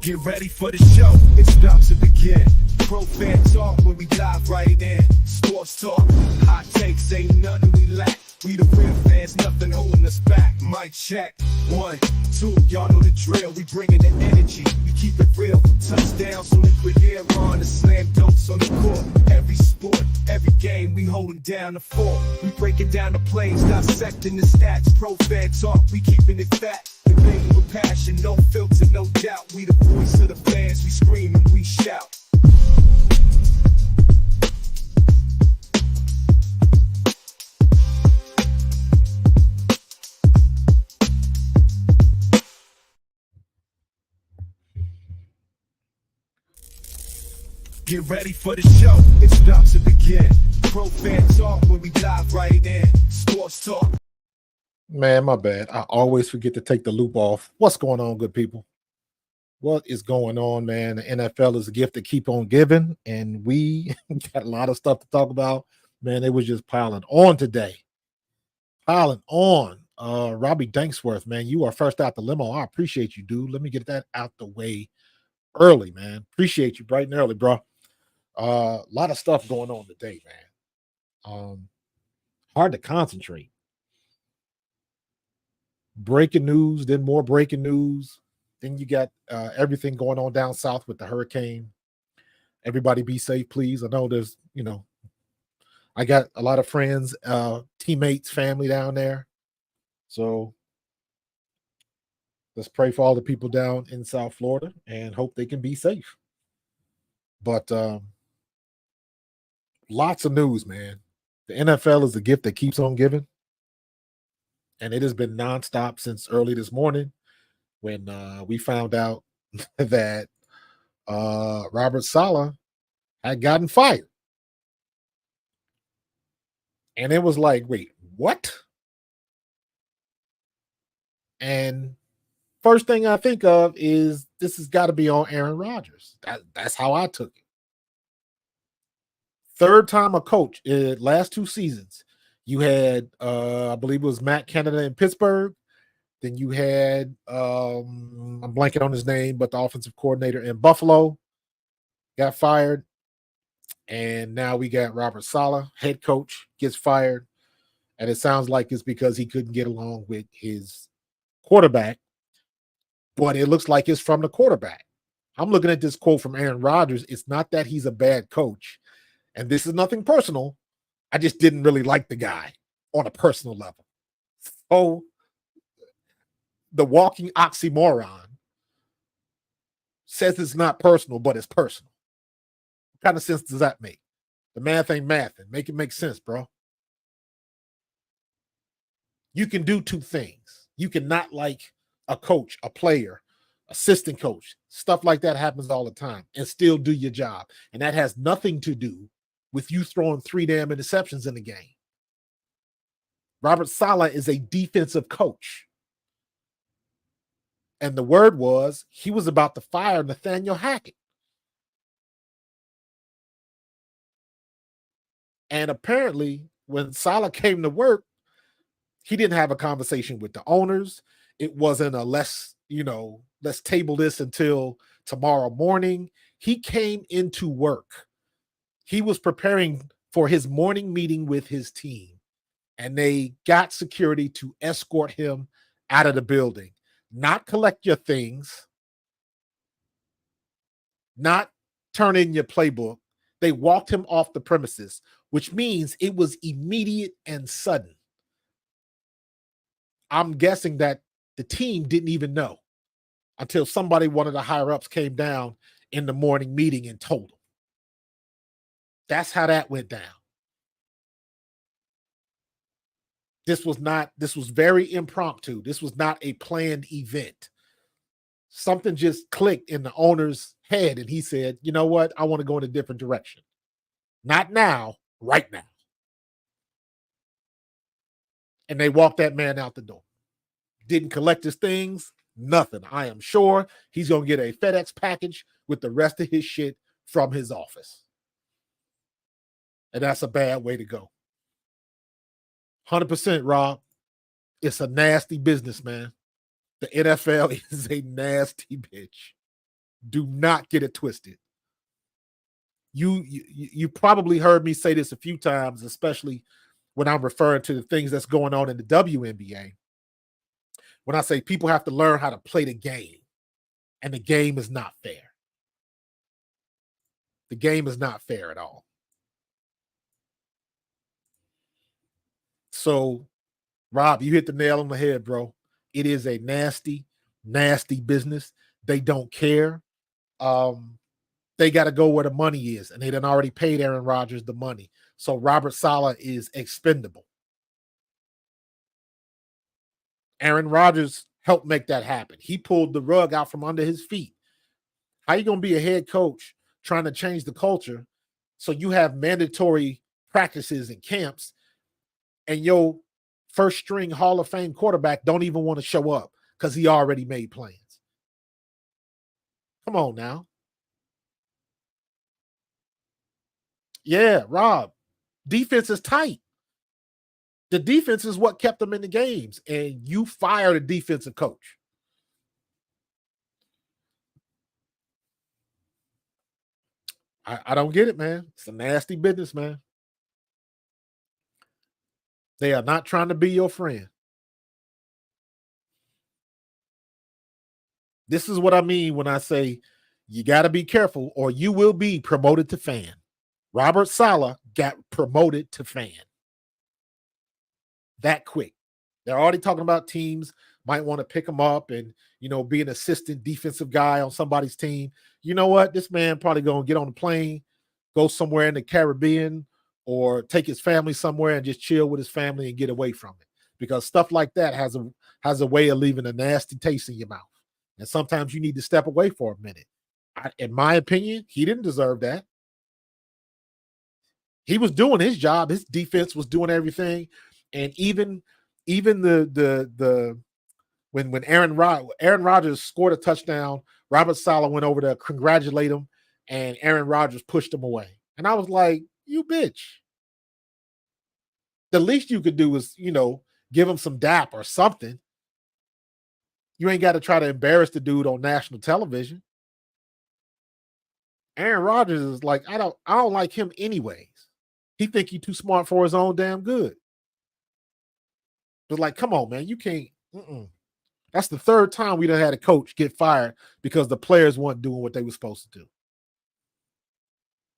Get ready for the show, it's about to begin. Pro fan talk when we dive right in. Sports talk, hot takes, ain't nothing we lack. We the real fans, nothing holding us back. Mic check, 1, 2, y'all know the drill. We bringing the energy, we keep it real. From touchdowns on liquid air on the slam dunks on the court. Every sport, every game, we holding down the fort. We breaking down the plays, dissecting the stats. Pro fan talk, we keeping it fat. Debating with passion, no filter, no doubt. We the voice of the fans, we scream and we shout. Get ready for the show, it's about to begin. Pro fan talk when we dive right in. Sports talk. Man, my bad. I always forget to take the loop off. What's going on, good people? What is going on, man? The NFL is a gift to keep on giving, and we got a lot of stuff to talk about. Man, it was just piling on today. Piling on. Robbie Danksworth, man, you are first out the limo. I appreciate you, dude. Let me get that out the way early, man. Appreciate you bright and early, bro. A lot of stuff going on today, man. Hard to concentrate. Breaking news, then more breaking news. Then you got everything going on down south with the hurricane. Everybody be safe, please. I know there's, I got a lot of friends, teammates, family down there. So let's pray for all the people down in South Florida and hope they can be safe. But lots of news, man. The NFL is the gift that keeps on giving. And it has been nonstop since early this morning when we found out that Robert Saleh had gotten fired. And it was like, wait, what? And first thing I think of is this has got to be on Aaron Rodgers. That's how I took it. Third time a coach in last 2 seasons. You had, I believe it was Matt Canada in Pittsburgh. Then you had, I'm blanking on his name, but the offensive coordinator in Buffalo got fired. And now we got Robert Saleh, head coach, gets fired. And it sounds like it's because he couldn't get along with his quarterback. But it looks like it's from the quarterback. I'm looking at this quote from Aaron Rodgers. It's not that he's a bad coach. And this is nothing personal. I just didn't really like the guy on a personal level. So the walking oxymoron says it's not personal, but it's personal. What kind of sense does that make? The math ain't mathing. Make it make sense, bro. You can do 2 things. You can not like a coach, a player, assistant coach. Stuff like that happens all the time and still do your job. And that has nothing to do with you throwing 3 damn interceptions in the game. Robert Saleh is a defensive coach. And the word was he was about to fire Nathaniel Hackett. And apparently, when Saleh came to work, he didn't have a conversation with the owners. It wasn't a let's table this until tomorrow morning. He came into work. He was preparing for his morning meeting with his team, and they got security to escort him out of the building, not collect your things, not turn in your playbook. They walked him off the premises, which means it was immediate and sudden. I'm guessing that the team didn't even know until somebody, one of the higher ups, came down in the morning meeting and told them. That's how that went down. This was very impromptu. This was not a planned event. Something just clicked in the owner's head, and he said, you know what? I want to go in a different direction. Not now, right now. And they walked that man out the door. Didn't collect his things, nothing. I am sure he's going to get a FedEx package with the rest of his shit from his office. And that's a bad way to go. 100%, Rob. It's a nasty business, man. The NFL is a nasty bitch. Do not get it twisted. You probably heard me say this a few times, especially when I'm referring to the things that's going on in the WNBA. When I say people have to learn how to play the game, and the game is not fair. The game is not fair at all. So, Rob, you hit the nail on the head, bro. It is a nasty, nasty business. They don't care. They got to go where the money is, and they done already paid Aaron Rodgers the money. So Robert Saleh is expendable. Aaron Rodgers helped make that happen. He pulled the rug out from under his feet. How you going to be a head coach trying to change the culture so you have mandatory practices and camps, and your first string Hall of Fame quarterback don't even want to show up because he already made plans? Come on now. Yeah, Rob, defense is tight. The defense is what kept them in the games, and you fired a defensive coach. I don't get it, man. It's a nasty business, man. They are not trying to be your friend. This is what I mean when I say you got to be careful or you will be promoted to fan. Robert Saleh got promoted to fan that quick. They're already talking about teams might want to pick him up and, be an assistant defensive guy on somebody's team. You know what? This man probably going to get on the plane, go somewhere in the Caribbean, or take his family somewhere and just chill with his family and get away from it. Because stuff like that has a way of leaving a nasty taste in your mouth. And sometimes you need to step away for a minute. In my opinion, he didn't deserve that. He was doing his job. His defense was doing everything. And even the when Aaron Rodgers scored a touchdown, Robert Saleh went over to congratulate him, and Aaron Rodgers pushed him away. And I was like, you bitch. The least you could do is, give him some dap or something. You ain't got to try to embarrass the dude on national television. Aaron Rodgers is like, I don't like him anyways. He think he too smart for his own damn good. But like, come on, man, you can't. That's the third time we done had a coach get fired because the players weren't doing what they were supposed to do.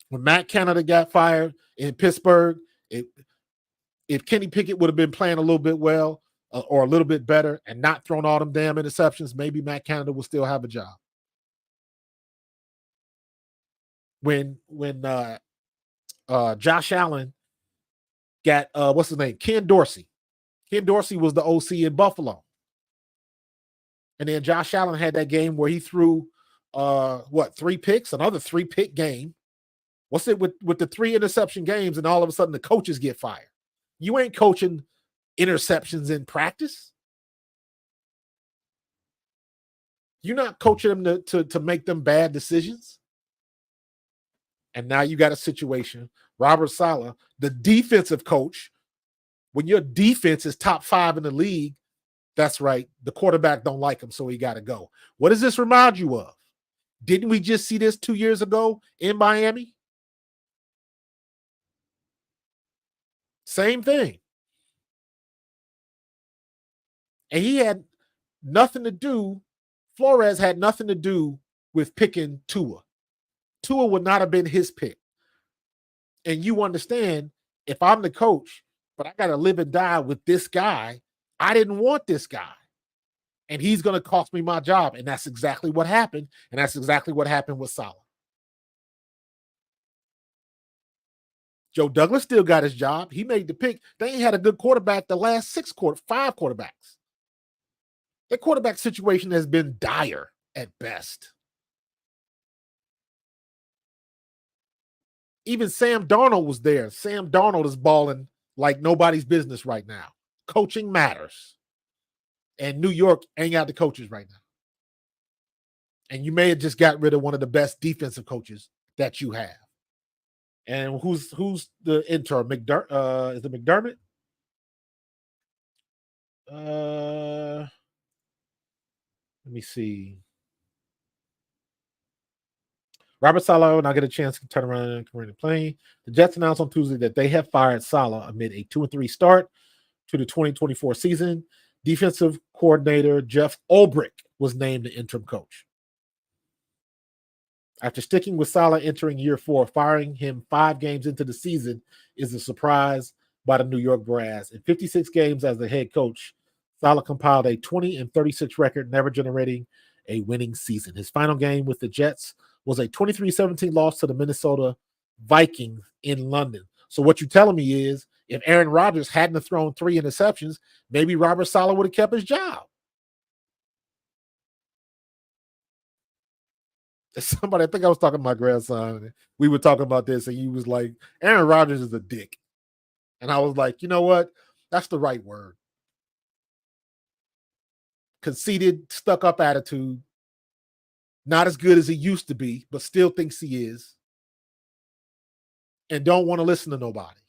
When Matt Canada got fired in Pittsburgh, if Kenny Pickett would have been playing a little bit well or a little bit better and not thrown all them damn interceptions, maybe Matt Canada will still have a job. When Josh Allen got what's his name? Ken Dorsey. Ken Dorsey was the OC in Buffalo. And then Josh Allen had that game where he threw 3 picks, another 3-pick game. What's it with the 3 interception games, and all of a sudden the coaches get fired? You ain't coaching interceptions in practice. You're not coaching them to make them bad decisions. And now you got a situation, Robert Saleh, the defensive coach, when your defense is top 5 in the league, that's right, the quarterback don't like him, so he got to go. What does this remind you of? Didn't we just see this 2 years ago in Miami? Same thing. And he had nothing to do, Flores had nothing to do with picking Tua. Tua would not have been his pick. And you understand, if I'm the coach, but I got to live and die with this guy, I didn't want this guy. And he's going to cost me my job. And that's exactly what happened. And that's exactly what happened with Saleh. Joe Douglas still got his job. He made the pick. They ain't had a good quarterback the last 5 quarterbacks. Their quarterback situation has been dire at best. Even Sam Darnold was there. Sam Darnold is balling like nobody's business right now. Coaching matters. And New York ain't got the coaches right now. And you may have just got rid of one of the best defensive coaches that you have. And who's the intern? Is it McDermott? Let me see. Robert Saleh will not get a chance to turn around and career playing. The Jets announced on Tuesday that they have fired Saleh amid a 2-3 start to the 2024 season. Defensive coordinator Jeff Ulbrich was named the interim coach. After sticking with Saleh entering year 4, firing him 5 games into the season is a surprise by the New York Brass. In 56 games as the head coach, Saleh compiled a 20-36 record, never generating a winning season. His final game with the Jets was a 23-17 loss to the Minnesota Vikings in London. So what you're telling me is if Aaron Rodgers hadn't thrown 3 interceptions, maybe Robert Saleh would have kept his job. Somebody, I think I was talking to my grandson. We were talking about this, and he was like, Aaron Rodgers is a dick. And I was like, you know what? That's the right word. Conceited, stuck up attitude. Not as good as he used to be, but still thinks he is. And don't want to listen to nobody.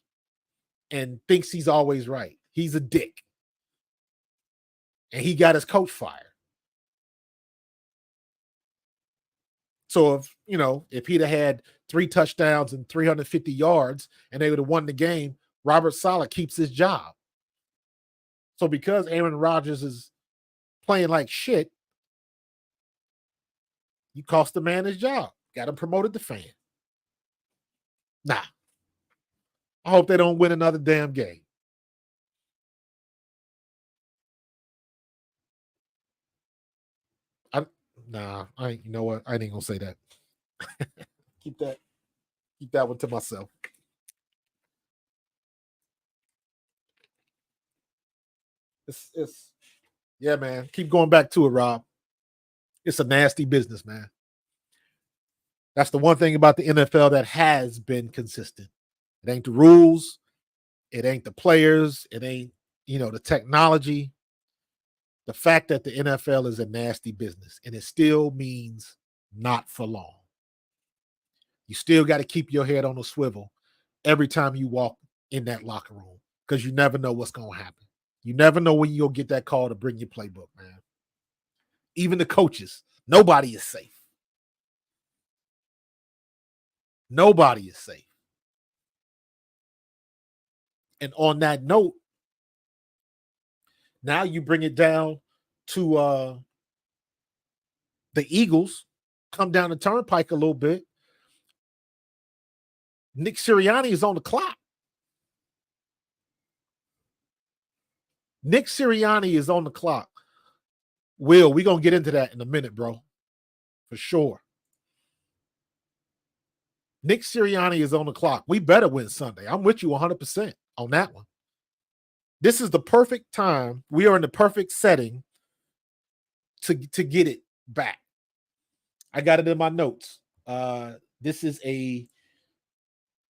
And thinks he's always right. He's a dick. And he got his coach fired. So if he'd have had 3 touchdowns and 350 yards and they would have won the game, Robert Saleh keeps his job. So because Aaron Rodgers is playing like shit, you cost the man his job. Got him promoted to fan. Nah. I hope they don't win another damn game. You know what? I ain't gonna say that. Keep that one to myself. It's yeah, man. Keep going back to it, Rob. It's a nasty business, man. That's the one thing about the NFL that has been consistent. It ain't the rules, it ain't the players, it ain't the technology. The fact that the NFL is a nasty business, and it still means not for long. You still got to keep your head on a swivel every time you walk in that locker room because you never know what's going to happen. You never know when you'll get that call to bring your playbook, man. Even the coaches, nobody is safe. Nobody is safe. And on that note, now you bring it down to the Eagles, come down the turnpike a little bit. Nick Sirianni is on the clock. Nick Sirianni is on the clock. Will, we're going to get into that in a minute, bro. For sure. Nick Sirianni is on the clock. We better win Sunday. I'm with you 100% on that one. This is the perfect time. We are in the perfect setting to get it back. I got it in my notes. This is a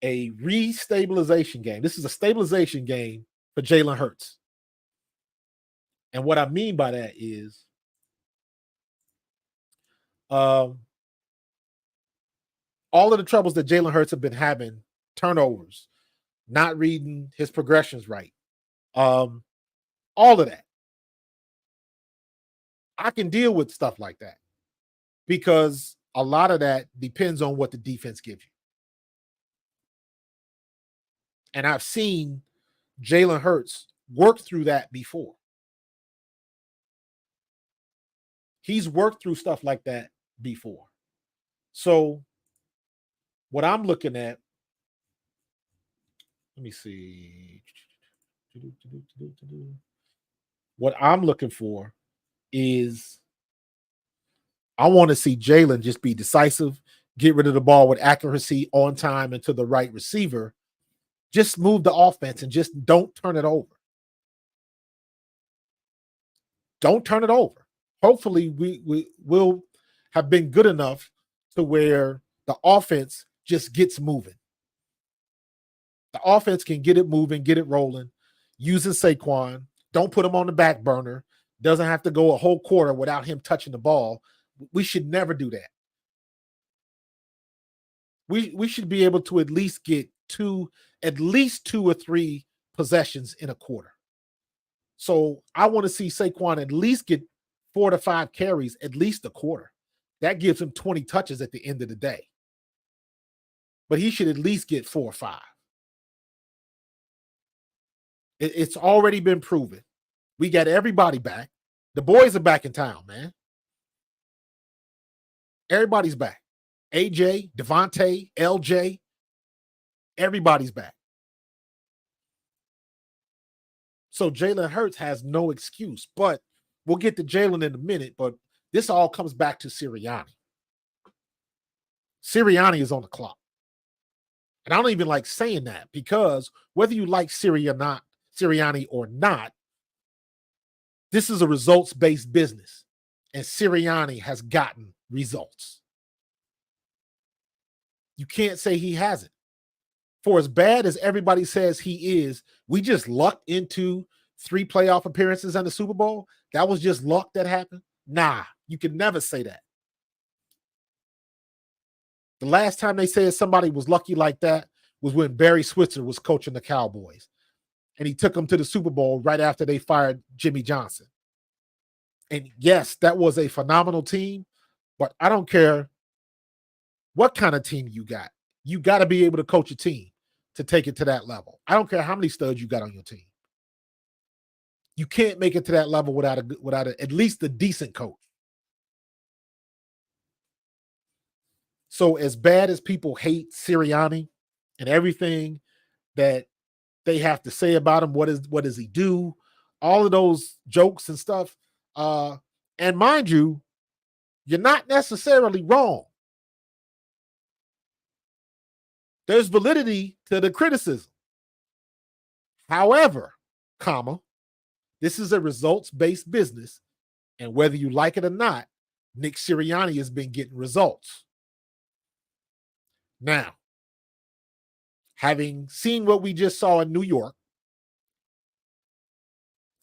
restabilization game. This is a stabilization game for Jalen Hurts. And what I mean by that is all of the troubles that Jalen Hurts have been having, turnovers, not reading his progressions right, all of that. I can deal with stuff like that because a lot of that depends on what the defense gives you. And I've seen Jalen Hurts work through that before. He's worked through stuff like that before. So what I'm looking at, let me see. What I'm looking for is I want to see Jalen just be decisive, get rid of the ball with accuracy, on time, and to the right receiver. Just move the offense and just don't turn it over. Don't turn it over. Hopefully we will have been good enough to where the offense just gets moving. The offense can get it moving, get it rolling, using Saquon. Don't put him on the back burner. Doesn't have to go a whole quarter without him touching the ball. We should never do that. We should be able to at least get at least 2 or 3 possessions in a quarter. So I want to see Saquon at least get 4 to 5 carries, at least a quarter. That gives him 20 touches at the end of the day. but he should at least get 4 or 5. It's already been proven. We got everybody back. The boys are back in town, man. Everybody's back. AJ, Devontae, LJ, everybody's back. So Jalen Hurts has no excuse, but we'll get to Jalen in a minute, but this all comes back to Sirianni. Sirianni is on the clock. And I don't even like saying that because whether you like Sirianni or not, this is a results-based business, and Sirianni has gotten results. You can't say he hasn't. For as bad as everybody says he is, we just lucked into 3 playoff appearances and the Super Bowl. That was just luck that happened. Nah, you can never say that. The last time they said somebody was lucky like that was when Barry Switzer was coaching the Cowboys. And he took them to the Super Bowl right after they fired Jimmy Johnson. And yes, that was a phenomenal team, but I don't care what kind of team you got. You got to be able to coach a team to take it to that level. I don't care how many studs you got on your team. You can't make it to that level without at least a decent coach. So as bad as people hate Sirianni and everything that they have to say about him, what does he do? All of those jokes and stuff. And mind you, you're not necessarily wrong. There's validity to the criticism. However, this is a results-based business, and whether you like it or not, Nick Sirianni has been getting results. Now, having seen what we just saw in New York,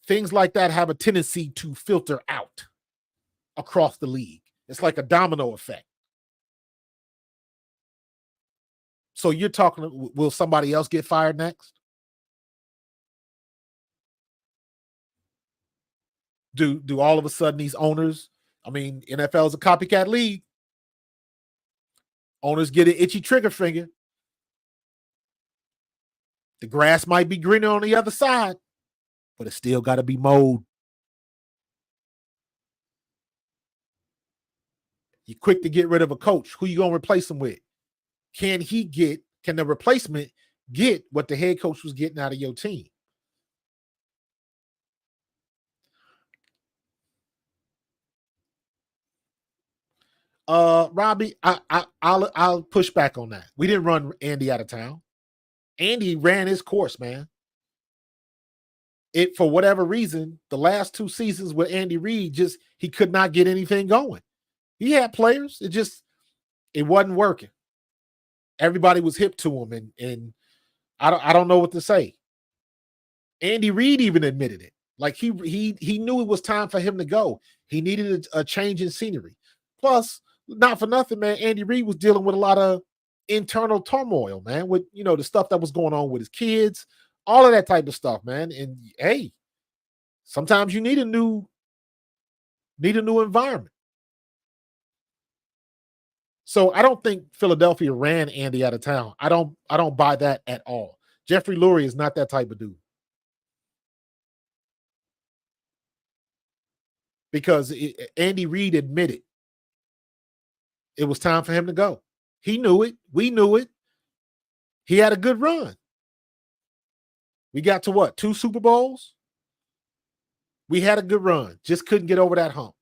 things like that have a tendency to filter out across the league. It's like a domino effect. So you're talking, will somebody else get fired next? Do all of a sudden these owners, I mean, NFL is a copycat league. Owners get an itchy trigger finger. The grass might be greener on the other side, but it's still got to be mowed. You're quick to get rid of a coach. Who you going to replace him with? Can the replacement get what the head coach was getting out of your team? Robbie, I'll push back on that. We didn't run Andy out of town. Andy ran his course, man. For whatever reason, the last 2 seasons with Andy Reid, he could not get anything going. He had players, it wasn't working. Everybody was hip to him, and I don't know what to say. Andy Reid even admitted it. Like he knew it was time for him to go. He needed a change in scenery. Plus, not for nothing, man, Andy Reid was dealing with a lot of internal turmoil, man, with the stuff that was going on with his kids, all of that type of stuff, man. And hey, sometimes you need a new environment. So I don't think Philadelphia ran Andy out of town. I don't buy that at all. Jeffrey Lurie is not that type of dude. Because Andy Reid admitted it was time for him to go. He knew it. We knew it. He had a good run. We got to what? 2 Super Bowls? We had a good run. Just couldn't get over that hump.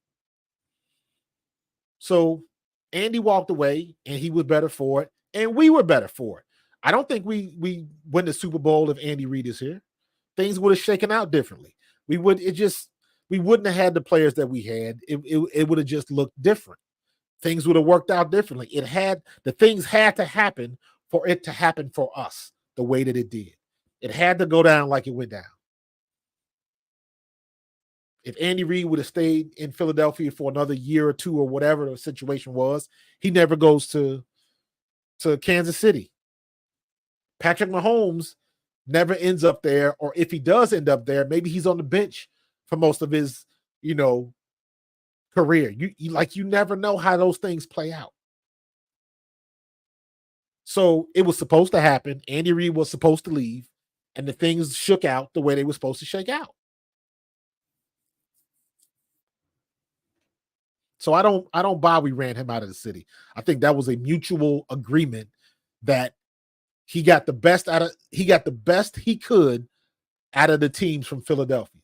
So Andy walked away, and he was better for it, and we were better for it. I don't think we win the Super Bowl if Andy Reid is here. Things would have shaken out differently. We wouldn't have had the players that we had. It would have just looked different. Things would have worked out differently. The things had to happen for it to happen for us the way that it did. It had to go down like it went down. If Andy Reid would have stayed in Philadelphia for another year or 2 or whatever the situation was, he never goes to Kansas City. Patrick Mahomes never ends up there, or if he does end up there, maybe he's on the bench for most of his, career. You never know how those things play out. So it was supposed to happen. Andy Reid was supposed to leave, and the things shook out the way they were supposed to shake out. So I don't buy we ran him out of the city. I think that was a mutual agreement that he got the best he could out of the teams from Philadelphia.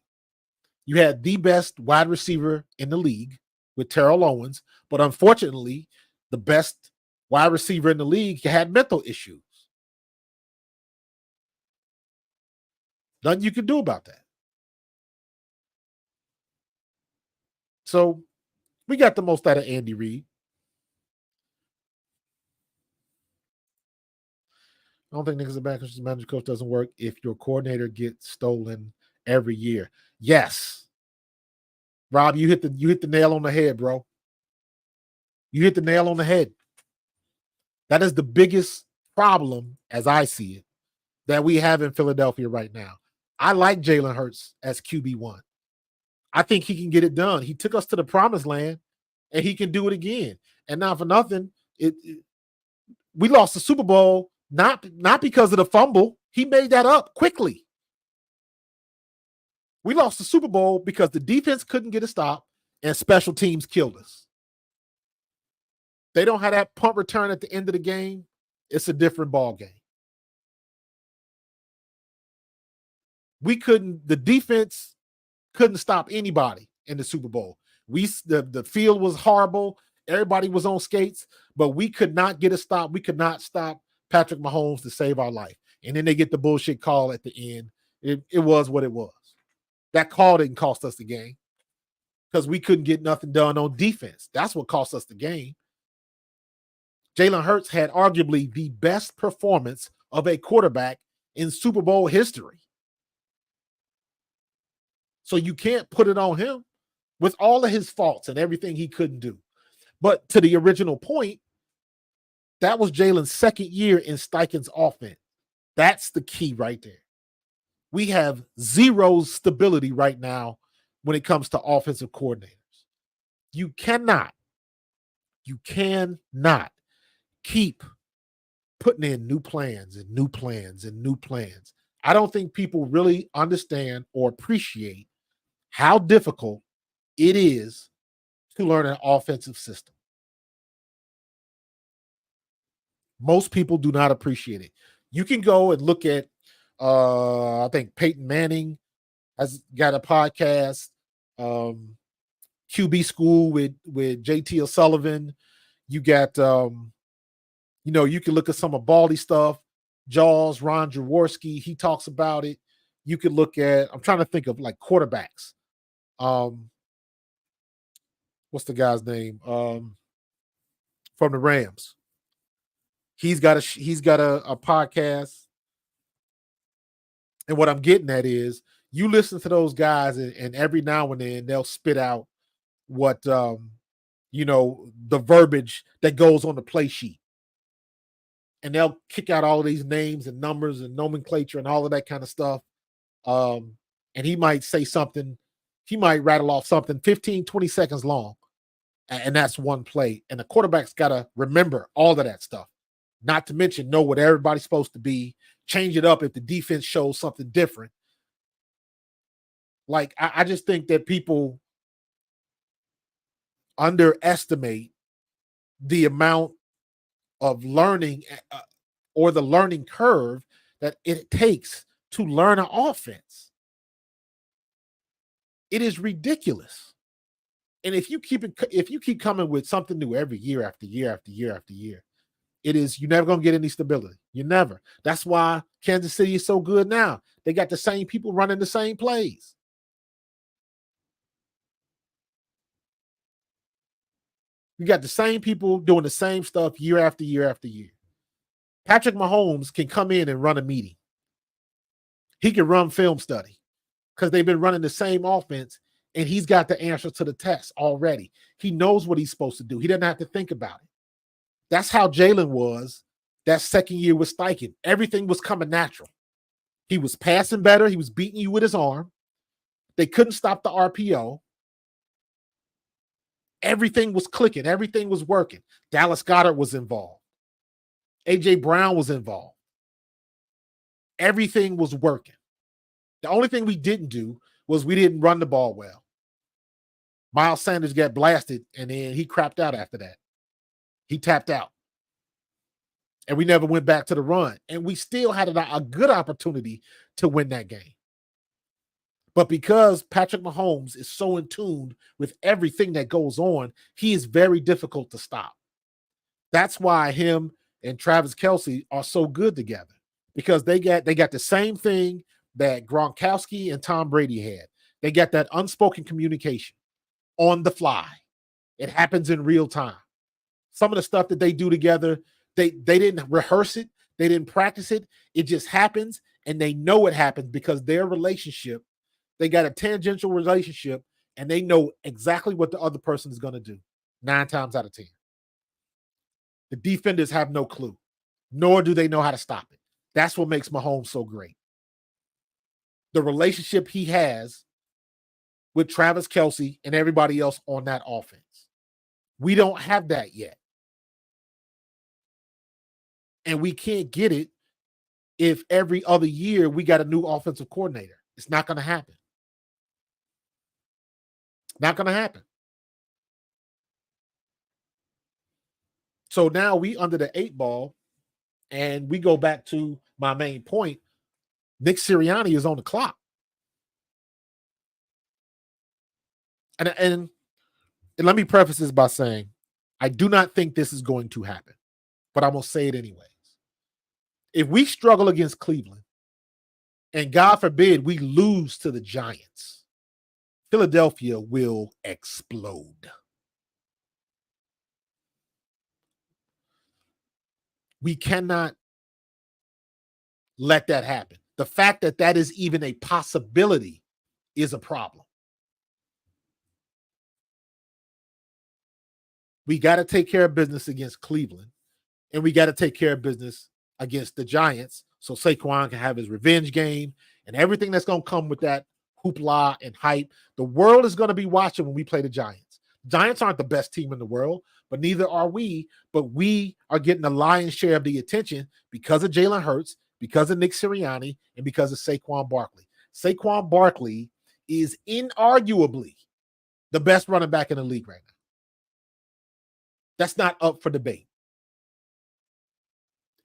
You had the best wide receiver in the league with Terrell Owens, but unfortunately, the best wide receiver in the league had mental issues. Nothing you can do about that. So we got the most out of Andy Reid. I don't think Nick is a bad coach. Manager coach doesn't work if your coordinator gets stolen every year. Yes, Rob, you hit the nail on the head, bro. You hit the nail on the head. That is the biggest problem, as I see it, that we have in Philadelphia right now. I like Jalen Hurts as QB1. I think he can get it done. He took us to the promised land, and he can do it again. And not for nothing, we lost the Super Bowl not because of the fumble. He made that up quickly. We lost the Super Bowl because the defense couldn't get a stop and special teams killed us. They don't have that punt return at the end of the game. It's a different ball game. The defense couldn't stop anybody in the Super Bowl. The field was horrible. Everybody was on skates, but we could not get a stop. We could not stop Patrick Mahomes to save our life. And then they get the bullshit call at the end. It was what it was. That call didn't cost us the game because we couldn't get nothing done on defense. That's what cost us the game. Jalen Hurts had arguably the best performance of a quarterback in Super Bowl history. So you can't put it on him with all of his faults and everything he couldn't do. But to the original point, that was Jalen's second year in Steichen's offense. That's the key right there. We have zero stability right now when it comes to offensive coordinators. You cannot keep putting in new plans and new plans and new plans. I don't think people really understand or appreciate how difficult it is to learn an offensive system. Most people do not appreciate it. You can go and look at, I think Peyton Manning has got a podcast, QB School with JT O'Sullivan. You got, you can look at some of Baldy stuff. Jaws, Ron Jaworski, he talks about it. You could look at, I'm trying to think of like quarterbacks. What's the guy's name? From the Rams. He's got a podcast. And what I'm getting at is you listen to those guys and every now and then they'll spit out what the verbiage that goes on the play sheet. And they'll kick out all of these names and numbers and nomenclature and all of that kind of stuff. And he might say something, he might rattle off something 15, 20 seconds long. And that's one play. And the quarterback's got to remember all of that stuff. Not to mention know what everybody's supposed to be, change it up if the defense shows something different. Like, I just think that people underestimate the amount of learning or the learning curve that it takes to learn an offense. It is ridiculous. And if you keep coming with something new every year after year after year after year, you're never going to get any stability. You never. That's why Kansas City is so good now. They got the same people running the same plays. You got the same people doing the same stuff year after year after year. Patrick Mahomes can come in and run a meeting. He can run film study because they've been running the same offense and he's got the answer to the test already. He knows what he's supposed to do. He doesn't have to think about it. That's how Jalen was that second year with Steichen. Everything was coming natural. He was passing better. He was beating you with his arm. They couldn't stop the RPO. Everything was clicking. Everything was working. Dallas Goedert was involved. A.J. Brown was involved. Everything was working. The only thing we didn't do was we didn't run the ball well. Miles Sanders got blasted, and then he crapped out after that. He tapped out. And we never went back to the run. And we still had a good opportunity to win that game. But because Patrick Mahomes is so in tune with everything that goes on, he is very difficult to stop. That's why him and Travis Kelce are so good together, because they got the same thing that Gronkowski and Tom Brady had. They got that unspoken communication on the fly. It happens in real time. Some of the stuff that they do together, they didn't rehearse it. They didn't practice it. It just happens, and they know it happens because their relationship, they got a tangential relationship, and they know exactly what the other person is going to do 9 times out of 10. The defenders have no clue, nor do they know how to stop it. That's what makes Mahomes so great. The relationship he has with Travis Kelce and everybody else on that offense. We don't have that yet. And we can't get it if every other year we got a new offensive coordinator. It's not going to happen. Not going to happen. So now we under the 8 ball, and we go back to my main point. Nick Sirianni is on the clock. And let me preface this by saying, I do not think this is going to happen, but I'm going to say it anyways. If we struggle against Cleveland, and God forbid we lose to the Giants, Philadelphia will explode. We cannot let that happen. The fact that that is even a possibility is a problem. We got to take care of business against Cleveland, and we got to take care of business against the Giants so Saquon can have his revenge game and everything that's going to come with that hoopla and hype. The world is going to be watching when we play the Giants. Giants aren't the best team in the world, but neither are we. But we are getting the lion's share of the attention because of Jalen Hurts, because of Nick Sirianni, and because of Saquon Barkley. Saquon Barkley is inarguably the best running back in the league right now. That's not up for debate.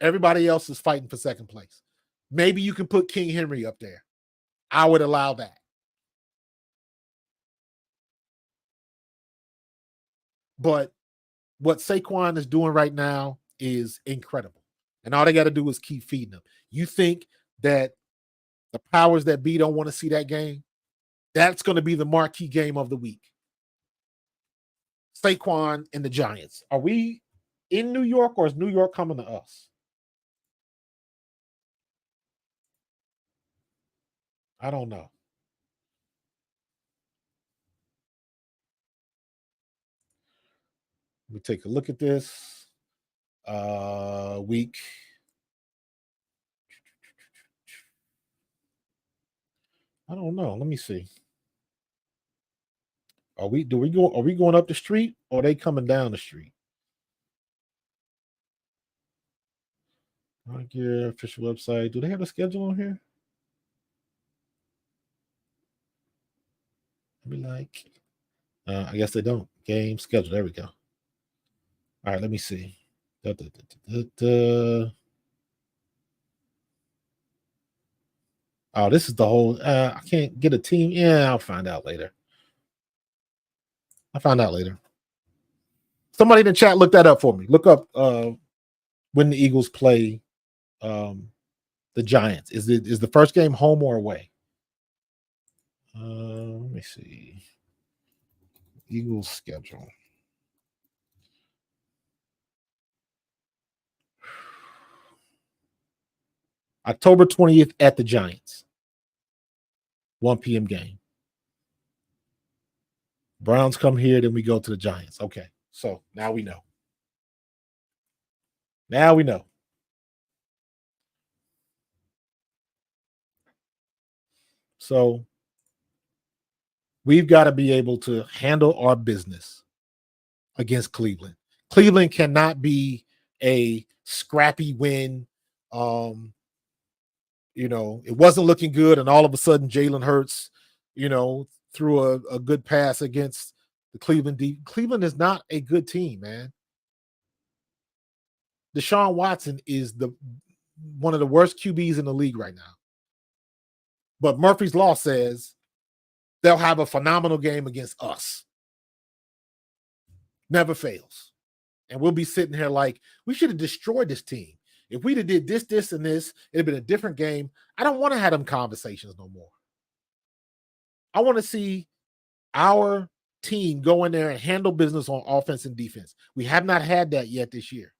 Everybody else is fighting for second place. Maybe you can put King Henry up there. I would allow that. But what Saquon is doing right now is incredible. And all they got to do is keep feeding them. You think that the powers that be don't want to see that game? That's going to be the marquee game of the week. Saquon and the Giants. Are we in New York, or is New York coming to us? I don't know. Let me take a look at this week. I don't know. Let me see. Are we going up the street, or are they coming down the street? Gear official website. Do they have a schedule on here? Let me like. I guess they don't. Game schedule. There we go. All right, let me see. Oh, this is the whole. I can't get a team. Yeah, I'll find out later. Somebody in the chat, look that up for me. Look up when the Eagles play the Giants. Is the first game home or away? Let me see. Eagles schedule. October 20th at the Giants. 1 p.m. game. Browns come here, then we go to the Giants. Okay, so now we know. So we've got to be able to handle our business against Cleveland. Cleveland cannot be a scrappy win. It wasn't looking good, and all of a sudden Jalen Hurts, threw a good pass against the Cleveland. Cleveland is not a good team, man. Deshaun Watson is one of the worst QBs in the league right now. But Murphy's Law says they'll have a phenomenal game against us. Never fails. And we'll be sitting here like, we should have destroyed this team. If we'd have did this, and this, it'd have been a different game. I don't want to have them conversations no more. I want to see our team go in there and handle business on offense and defense. We have not had that yet this year.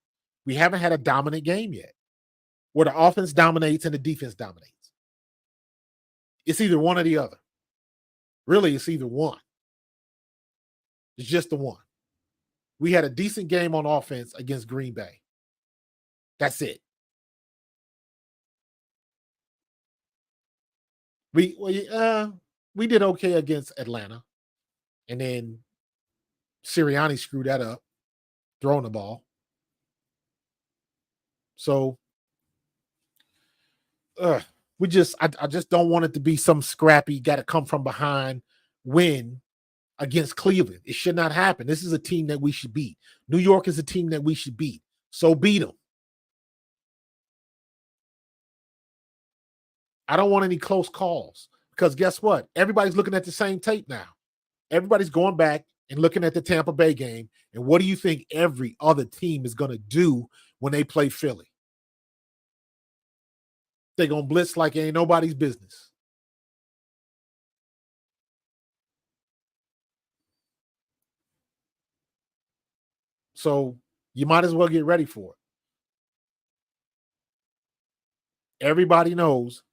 We haven't had a dominant game yet where the offense dominates and the defense dominates. It's either one or the other. Really, it's either one. It's just the one. We had a decent game on offense against Green Bay. That's it. We did okay against Atlanta. And then Sirianni screwed that up, throwing the ball. So I just don't want it to be some scrappy, got to come from behind win against Cleveland. It should not happen. This is a team that we should beat. New York is a team that we should beat. So beat them. I don't want any close calls because guess what? Everybody's looking at the same tape now. Everybody's going back and looking at the Tampa Bay game. And what do you think every other team is going to do when they play Philly? They're going to blitz like it ain't nobody's business. So you might as well get ready for it. Everybody knows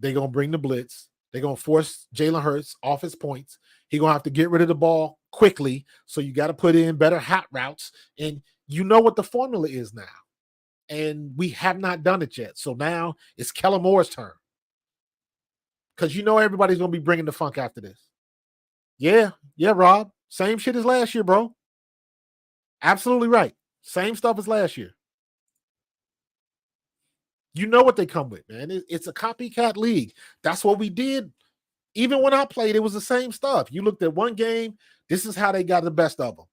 they're going to bring the blitz. They're going to force Jalen Hurts off his points. He's going to have to get rid of the ball quickly. So you got to put in better hot routes. And you know what the formula is now. And we have not done it yet. So now it's Kellen Moore's turn. Because you know everybody's going to be bringing the funk after this. Yeah, Rob. Same shit as last year, bro. Absolutely right. Same stuff as last year. You know what they come with, man. It's a copycat league. That's what we did. Even when I played, it was the same stuff. You looked at one game, this is how they got the best of them.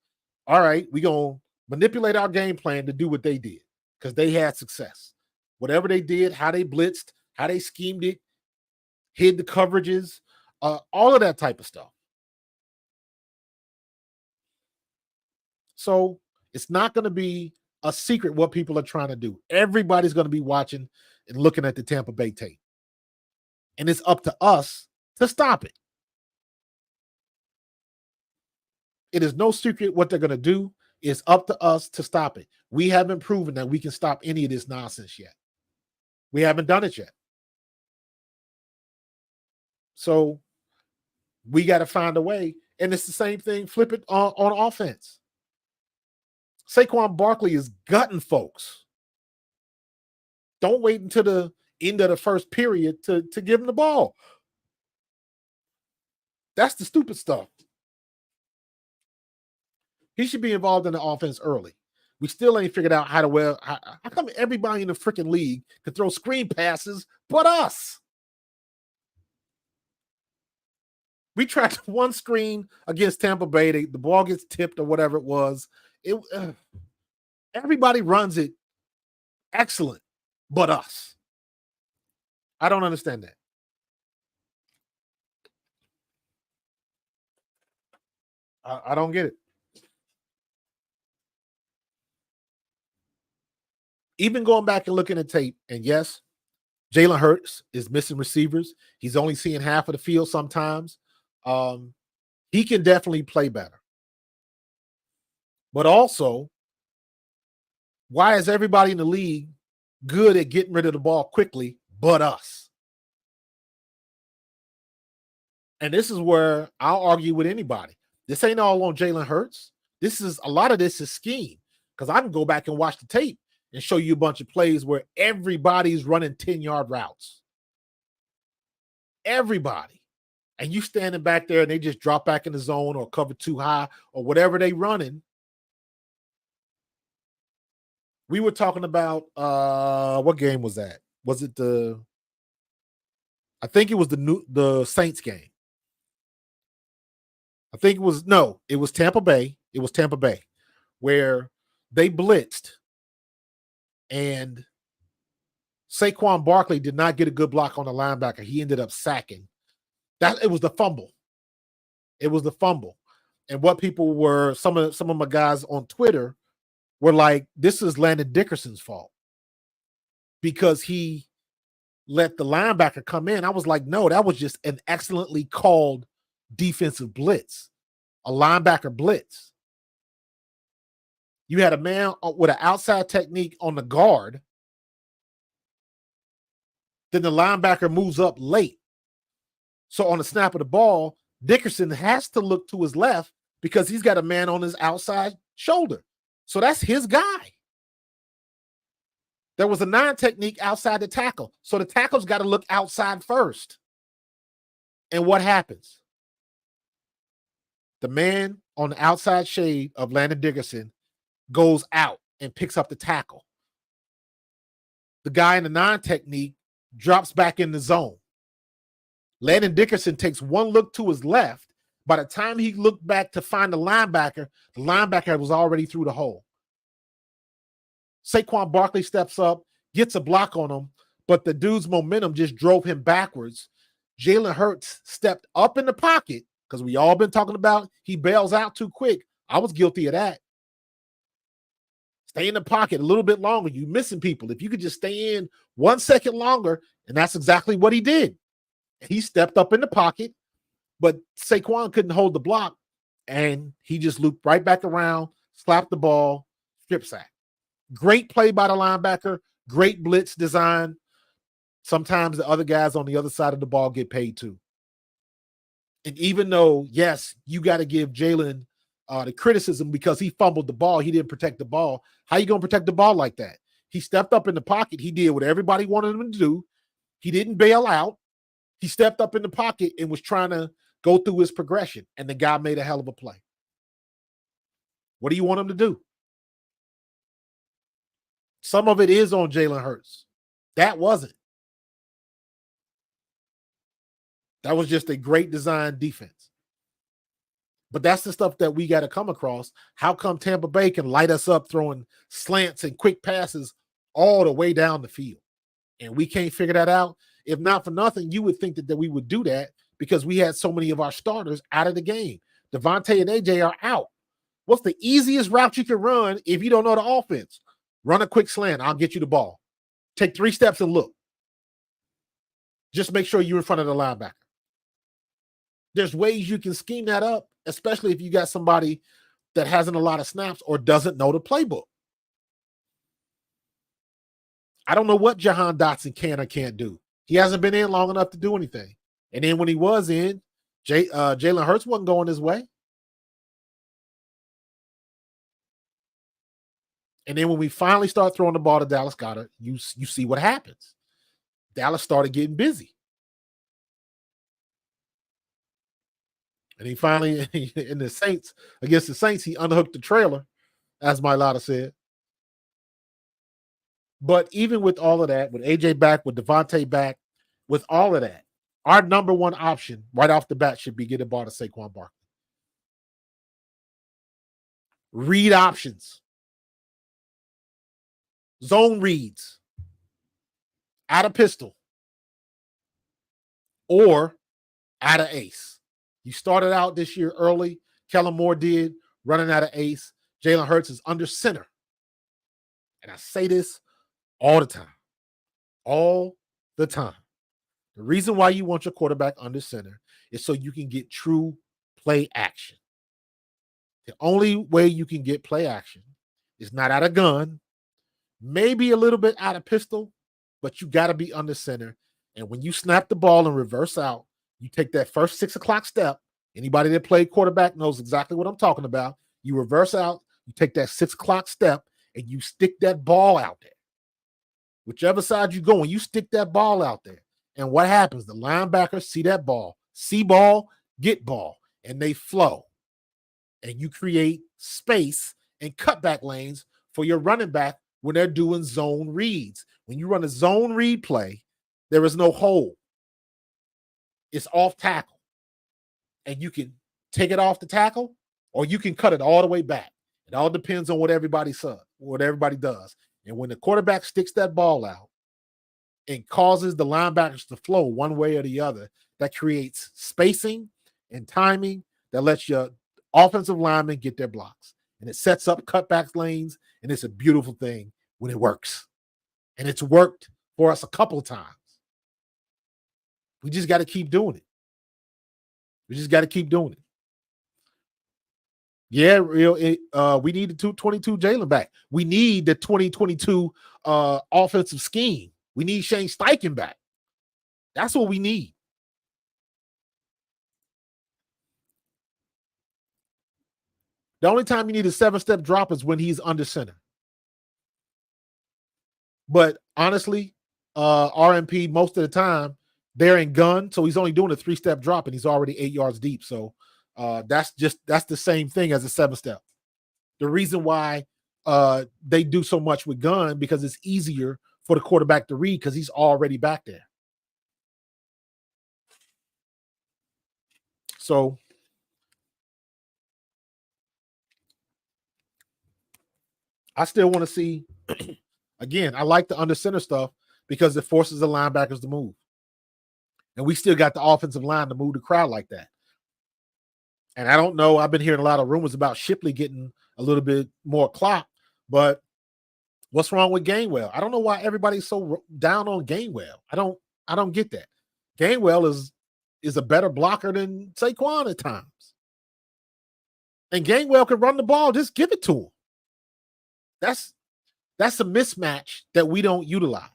All right, we're going to manipulate our game plan to do what they did because they had success. Whatever they did, how they blitzed, how they schemed it, hid the coverages, all of that type of stuff. So it's not going to be a secret what people are trying to do. Everybody's going to be watching and looking at the Tampa Bay tape. And it's up to us to stop it. It is no secret what they're going to do. It's up to us to stop it. We haven't proven that we can stop any of this nonsense yet. We haven't done it yet. So we got to find a way. And it's the same thing. Flip it on offense. Saquon Barkley is gutting folks. Don't wait until the end of the first period to give him the ball. That's the stupid stuff. He should be involved in the offense early. We still ain't figured out how come everybody in the freaking league can throw screen passes but us? We tried one screen against Tampa Bay. The ball gets tipped or whatever it was. Everybody runs it excellent, but us. I don't understand that. I don't get it. Even going back and looking at tape, and yes, Jalen Hurts is missing receivers. He's only seeing half of the field sometimes. He can definitely play better. But also, why is everybody in the league good at getting rid of the ball quickly but us? And this is where I'll argue with anybody. This ain't all on Jalen Hurts. A lot of this is scheme because I can go back and watch the tape and show you a bunch of plays where everybody's running 10-yard routes. Everybody. And you standing back there and they just drop back in the zone or cover too high or whatever they running. We were talking about what game was that? Was it I think it was the Saints game. I think it was Tampa Bay. It was Tampa Bay where they blitzed and Saquon Barkley did not get a good block on the linebacker. He ended up sacking. It was the fumble. It was the fumble. And what people were, some of my guys on Twitter were like, this is Landon Dickerson's fault because he let the linebacker come in. I was like, no, that was just an excellently called defensive blitz, a linebacker blitz. You had a man with an outside technique on the guard. Then the linebacker moves up late. So on the snap of the ball, Dickerson has to look to his left because he's got a man on his outside shoulder. So that's his guy. There was a 9 technique outside the tackle. So the tackle's got to look outside first. And what happens? The man on the outside shade of Landon Dickerson goes out and picks up the tackle. The guy in the 9 technique drops back in the zone. Landon Dickerson takes one look to his left. By the time he looked back to find the linebacker was already through the hole. Saquon Barkley steps up, gets a block on him, but the dude's momentum just drove him backwards. Jalen Hurts stepped up in the pocket because we all been talking about he bails out too quick. I was guilty of that. Stay in the pocket a little bit longer. You're missing people. If you could just stay in 1 second longer, and that's exactly what he did. He stepped up in the pocket, but Saquon couldn't hold the block, and he just looped right back around, slapped the ball, strip sack. Great play by the linebacker, great blitz design. Sometimes the other guys on the other side of the ball get paid too. And even though, yes, you got to give Jalen the criticism because he fumbled the ball, he didn't protect the ball. How you going to protect the ball like that? He stepped up in the pocket. He did what everybody wanted him to do. He didn't bail out. He stepped up in the pocket and was trying to go through his progression, and the guy made a hell of a play. What do you want him to do? Some of it is on Jalen Hurts. That wasn't. That was just a great design defense. But that's the stuff that we got to come across. How come Tampa Bay can light us up throwing slants and quick passes all the way down the field? And we can't figure that out. If not for nothing, you would think that we would do that because we had so many of our starters out of the game. Devontae and AJ are out. What's the easiest route you can run if you don't know the offense? Run a quick slant. I'll get you the ball. Take 3 steps and look. Just make sure you're in front of the linebacker. There's ways you can scheme that up, especially if you got somebody that hasn't a lot of snaps or doesn't know the playbook. I don't know what Jahan Dotson can or can't do. He hasn't been in long enough to do anything. And then when he was in, Jalen Hurts wasn't going his way. And then when we finally start throwing the ball to Dallas Goedert, you see what happens. Dallas started getting busy. And he finally, in the Saints, against the Saints, he unhooked the trailer, as Mylotta said. But even with all of that, with AJ back, with Devontae back, with all of that, our number one option right off the bat should be get a ball to Saquon Barkley. Read options. Zone reads. Out of pistol. Or out of ace. You started out this year early. Kellen Moore did, running out of ace. Jalen Hurts is under center. And I say this all the time. All the time. The reason why you want your quarterback under center is so you can get true play action. The only way you can get play action is not out of gun, maybe a little bit out of pistol, but you got to be under center. And when you snap the ball and reverse out, you take that first 6 o'clock step. Anybody that played quarterback knows exactly what I'm talking about. You reverse out, you take that 6 o'clock step, and you stick that ball out there. Whichever side you go, and you stick that ball out there. And what happens? The linebackers see that ball, see ball, get ball, and they flow. And you create space and cutback lanes for your running back when they're doing zone reads. When you run a zone read play, there is no hole. It's off tackle. And you can take it off the tackle or you can cut it all the way back. It all depends on what everybody does. And when the quarterback sticks that ball out and causes the linebackers to flow one way or the other, that creates spacing and timing that lets your offensive linemen get their blocks. And it sets up cutback lanes, and it's a beautiful thing when it works. And it's worked for us a couple of times. We just got to keep doing it. We just got to keep doing it. Yeah, we need the 222 Jalen back. We need the 2022 offensive scheme. We need Shane Steichen back. That's what we need. The only time you need a 7-step drop is when he's under center. But honestly, RMP, most of the time, they're in gun, so he's only doing a 3-step drop, and he's already 8 yards deep. So that's the same thing as a 7-step. The reason why they do so much with gun because it's easier for the quarterback to read because he's already back there. So I still want to see, again, I like the under center stuff because it forces the linebackers to move. And we still got the offensive line to move the crowd like that. And I don't know, I've been hearing a lot of rumors about Shipley getting a little bit more clock, but what's wrong with Gainwell? I don't know why everybody's so down on Gainwell. I don't get that. Gainwell is a better blocker than Saquon at times. And Gainwell can run the ball, just give it to him. That's a mismatch that we don't utilize.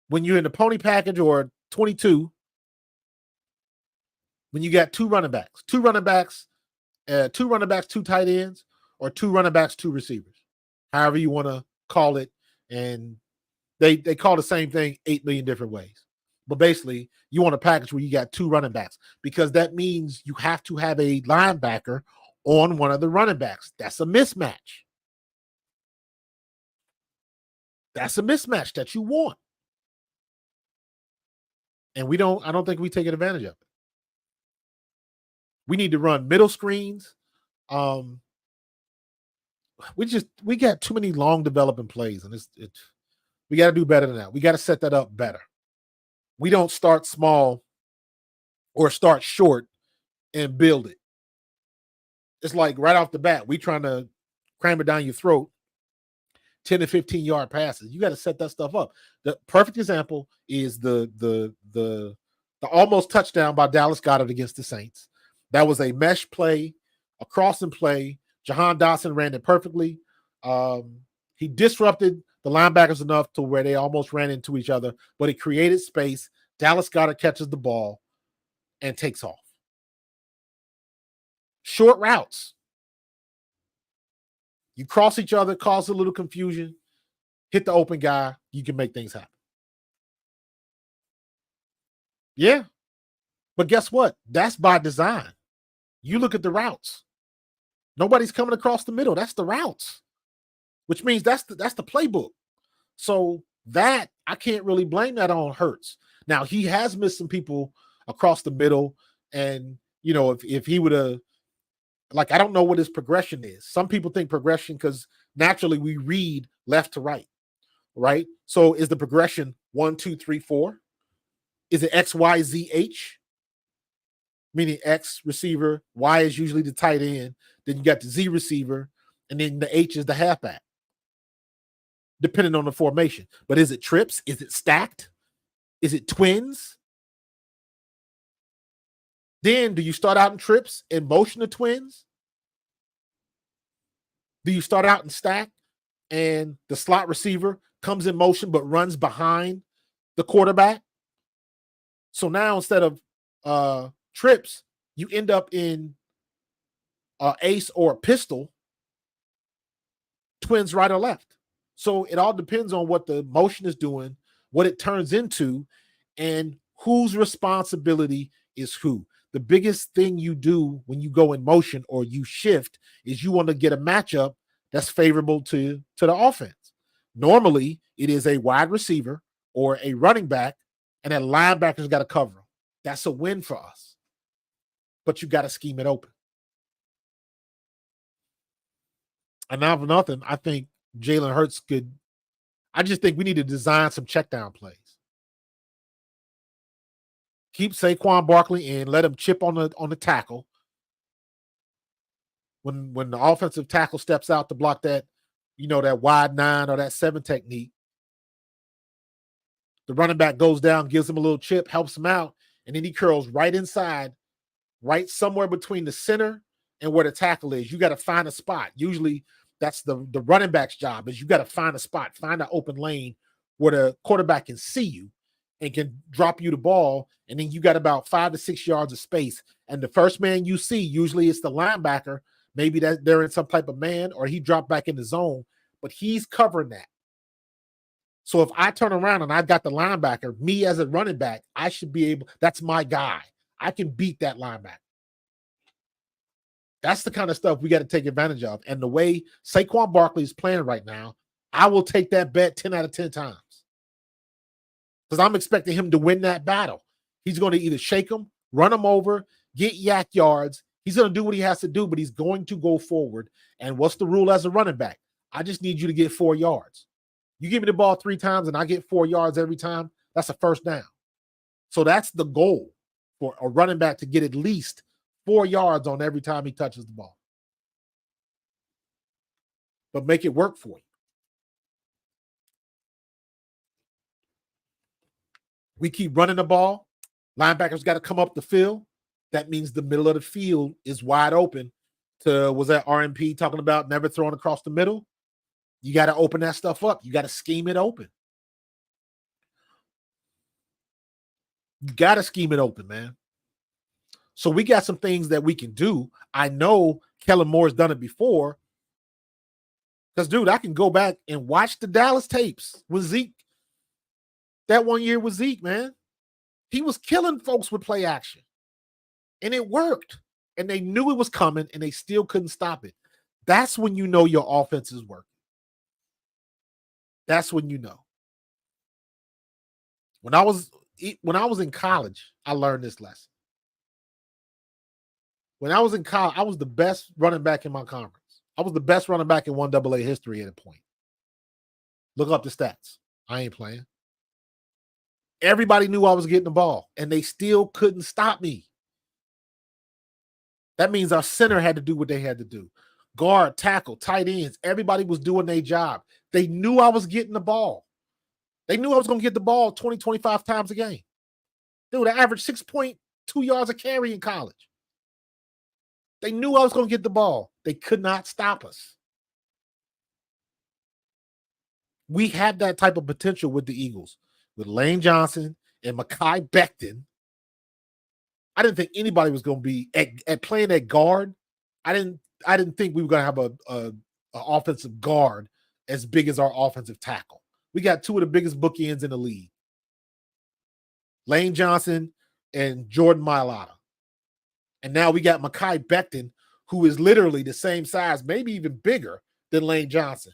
When you're in the pony package or 22, when you got two running backs, two tight ends, or two running backs, two receivers, however you want to call it. And they call the same thing 8 million different ways. But basically, you want a package where you got two running backs because that means you have to have a linebacker on one of the running backs. That's a mismatch. That's a mismatch that you want. And I don't think we take advantage of it. We need to run middle screens. We got too many long developing plays, and we got to do better than that. We got to set that up better. We don't start small or start short and build it. It's like right off the bat, we trying to cram it down your throat, 10 to 15 yard passes. You got to set that stuff up. The perfect example is the almost touchdown by Dallas Goedert against the Saints. That was a mesh play, a crossing play. Jahan Dotson ran it perfectly. He disrupted the linebackers enough to where they almost ran into each other, but it created space. Dallas Goedert catches the ball and takes off. Short routes. You cross each other, cause a little confusion, hit the open guy, you can make things happen. Yeah. But guess what? That's by design. You look at the routes. Nobody's coming across the middle. That's the routes, which means that's the playbook. So that I can't really blame that on Hurts. Now he has missed some people across the middle, and if he would have, I don't know what his progression is. Some people think progression because naturally we read left to right, right? So is the progression 1, 2, 3, 4? Is it X, Y, Z, H? Meaning X receiver, Y is usually the tight end. Then you got the Z receiver, and then the H is the halfback, depending on the formation. But is it trips? Is it stacked? Is it twins? Then do you start out in trips and motion the twins? Do you start out in stack and the slot receiver comes in motion but runs behind the quarterback? So now instead of trips, you end up in ace or a pistol, twins right or left. So it all depends on what the motion is doing, what it turns into, and whose responsibility is who. The biggest thing you do when you go in motion or you shift is you want to get a matchup that's favorable to the offense. Normally, it is a wide receiver or a running back, and that linebacker's got to cover them. That's a win for us. But you got to scheme it open. And now for nothing, I think Jalen Hurts could. I just think we need to design some check down plays. Keep Saquon Barkley in, let him chip on the tackle. When the offensive tackle steps out to block that, that wide 9 or that 7 technique, the running back goes down, gives him a little chip, helps him out, and then he curls right inside, right somewhere between the center and where the tackle is. You got to find a spot. Usually that's the running back's job, is you got to find a spot, find an open lane where the quarterback can see you and can drop you the ball, and then you got about 5 to 6 yards of space. And the first man you see, usually it's the linebacker. Maybe that they're in some type of man, or he dropped back in the zone, but he's covering that. So if I turn around and I've got the linebacker, me as a running back, I should be able, that's my guy. I can beat that linebacker. That's the kind of stuff we got to take advantage of. And the way Saquon Barkley is playing right now, I will take that bet 10 out of 10 times. Because I'm expecting him to win that battle. He's going to either shake him, run him over, get yak yards. He's going to do what he has to do, but he's going to go forward. And what's the rule as a running back? I just need you to get 4 yards. You give me the ball 3 times and I get 4 yards every time, that's a first down. So that's the goal for a running back, to get at least 4 yards on every time he touches the ball. But make it work for you. We keep running the ball. Linebackers got to come up the field. That means the middle of the field is wide open. Was that RMP talking about never throwing across the middle? You got to open that stuff up. You got to scheme it open. You got to scheme it open, man. So we got some things that we can do. I know Kellen Moore's done it before. Because, dude, I can go back and watch the Dallas tapes with Zeke. That 1 year with Zeke, man. He was killing folks with play action. And it worked. And they knew it was coming, and they still couldn't stop it. That's when you know your offense is working. That's when you know. When I was in college, I learned this lesson. When I was in college, I was the best running back in my conference. I was the best running back in 1AA history at a point. Look up the stats. I ain't playing. Everybody knew I was getting the ball, and they still couldn't stop me. That means our center had to do what they had to do. Guard, tackle, tight ends, everybody was doing their job. They knew I was getting the ball. They knew I was going to get the ball 20, 25 times a game. Dude, I averaged 6.2 yards a carry in college. They knew I was going to get the ball. They could not stop us. We had that type of potential with the Eagles, with Lane Johnson and Mekhi Becton. I didn't think anybody was going to be at playing at guard. I didn't think we were going to have a offensive guard as big as our offensive tackle. We got 2 of the biggest bookends in the league. Lane Johnson and Jordan Mailata. And now we got Mekhi Becton, who is literally the same size, maybe even bigger than Lane Johnson,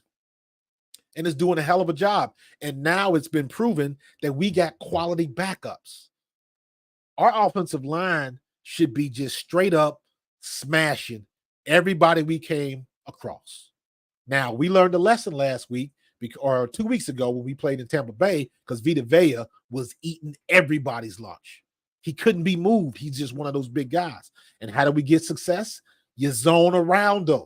and is doing a hell of a job. And now it's been proven that we got quality backups. Our offensive line should be just straight up smashing everybody we came across. Now, we learned a lesson last week or 2 weeks ago when we played in Tampa Bay, because Vita Vea was eating everybody's lunch. He couldn't be moved. He's just one of those big guys. And how do we get success? You zone around them.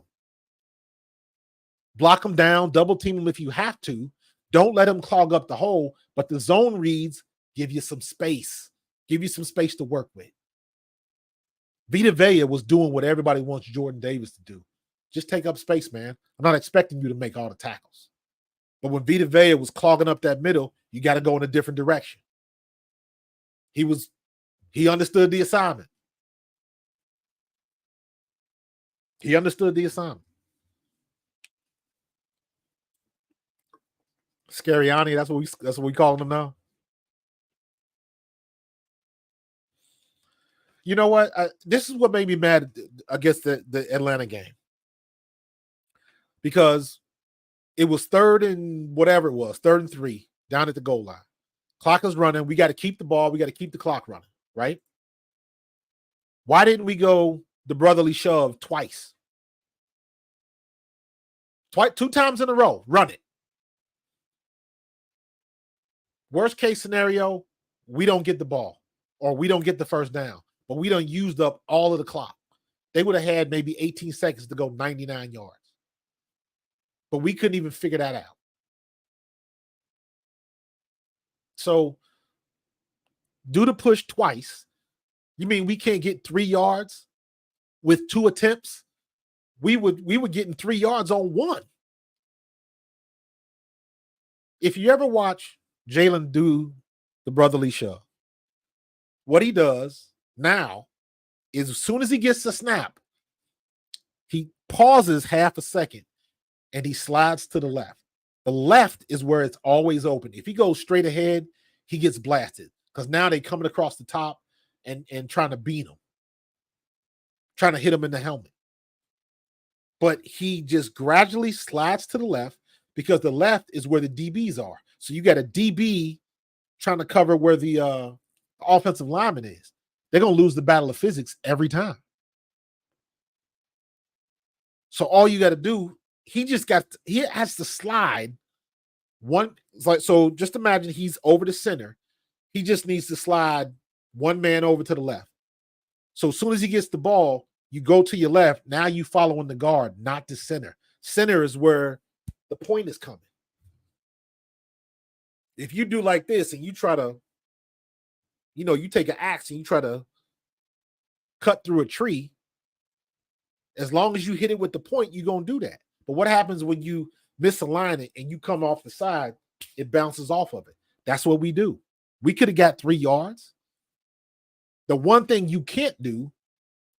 Block them down, double team them if you have to. Don't let them clog up the hole, but the zone reads give you some space. Give you some space to work with. Vita Vea was doing what everybody wants Jordan Davis to do. Just take up space, man. I'm not expecting you to make all the tackles. But when Vita Vea was clogging up that middle, you got to go in a different direction. He understood the assignment. He understood the assignment. Scariani, that's what we call him now. You know what? This is what made me mad against the Atlanta game. because it was 3rd and whatever it was, 3rd and 3 down at the goal line. Clock is running. We got to keep the ball. We got to keep the clock running, right? Why didn't we go the brotherly shove twice? 2 times in a row. Run it. Worst case scenario, we don't get the ball or we don't get the first down, but we done used up all of the clock. They would have had maybe 18 seconds to go 99 yards. But we couldn't even figure that out. So do the push twice. You mean we can't get 3 yards with 2 attempts? We were getting 3 yards on 1. If you ever watch Jalen do the brotherly shove, what he does now is as soon as he gets the snap, he pauses half a second and he slides to the left. The left is where it's always open. If he goes straight ahead, he gets blasted because now they coming across the top and trying to beat him, trying to hit him in the helmet. But he just gradually slides to the left because the left is where the DBs are. So you got a DB trying to cover where the offensive lineman is. They're going to lose the battle of physics every time. So all you got to do, he has to slide one. So just imagine he's over the center. He just needs to slide one man over to the left. So as soon as he gets the ball, you go to your left. Now you following the guard, not the center. Center is where the point is coming. If you do like this and you try to, you take an axe and you try to cut through a tree, as long as you hit it with the point, you're going to do that. But what happens when you misalign it and you come off the side, it bounces off of it. That's what we do. We could have got 3 yards. The one thing you can't do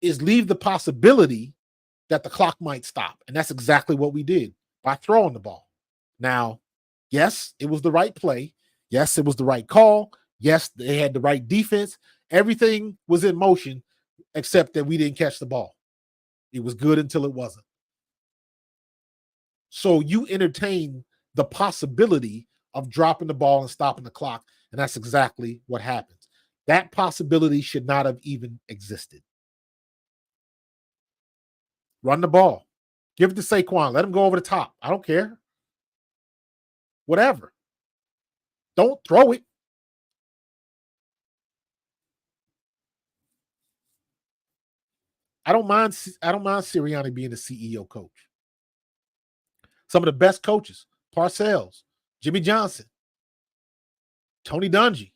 is leave the possibility that the clock might stop. And that's exactly what we did by throwing the ball. Now, yes, it was the right play. Yes, it was the right call. Yes, they had the right defense. Everything was in motion except that we didn't catch the ball. It was good until it wasn't. So you entertain the possibility of dropping the ball and stopping the clock, and that's exactly what happens. That possibility should not have even existed. Run the ball. Give it to Saquon. Let him go over the top. I don't care. Whatever. Don't throw it. I don't mind Sirianni being the CEO coach. Some of the best coaches, Parcells, Jimmy Johnson, Tony Dungy,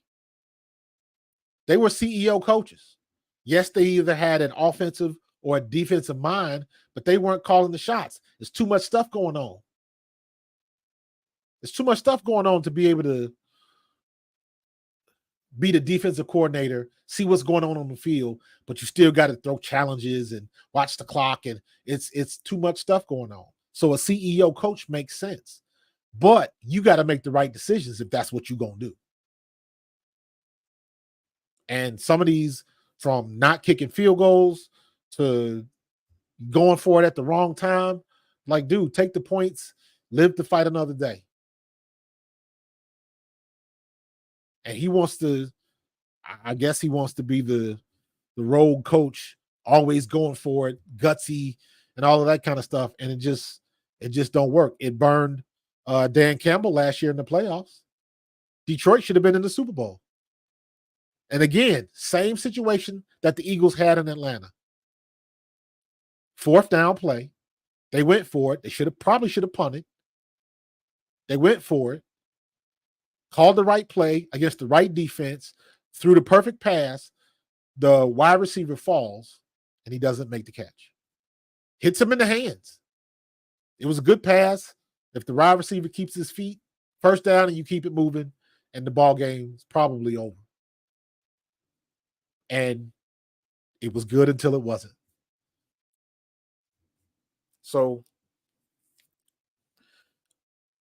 they were CEO coaches. Yes, they either had an offensive or a defensive mind, but they weren't calling the shots. There's too much stuff going on. There's too much stuff going on to be able to be the defensive coordinator, see what's going on the field, but you still got to throw challenges and watch the clock, and it's too much stuff going on. So a CEO coach makes sense, but you got to make the right decisions if that's what you're going to do. And some of these, from not kicking field goals to going for it at the wrong time, like, dude, take the points, live to fight another day. And he wants to, I guess he wants to be the rogue coach, always going for it, gutsy, and all of that kind of stuff. And it just don't work. It burned Dan Campbell last year in the playoffs. Detroit should have been in the Super Bowl. And again, same situation that the Eagles had in Atlanta. 4th down play. They went for it. They probably should have punted. They went for it. Called the right play against the right defense, threw the perfect pass. The wide receiver falls, and he doesn't make the catch. Hits him in the hands. It was a good pass. If the wide receiver keeps his feet, 1st down, and you keep it moving, and the ball game's probably over. And it was good until it wasn't. So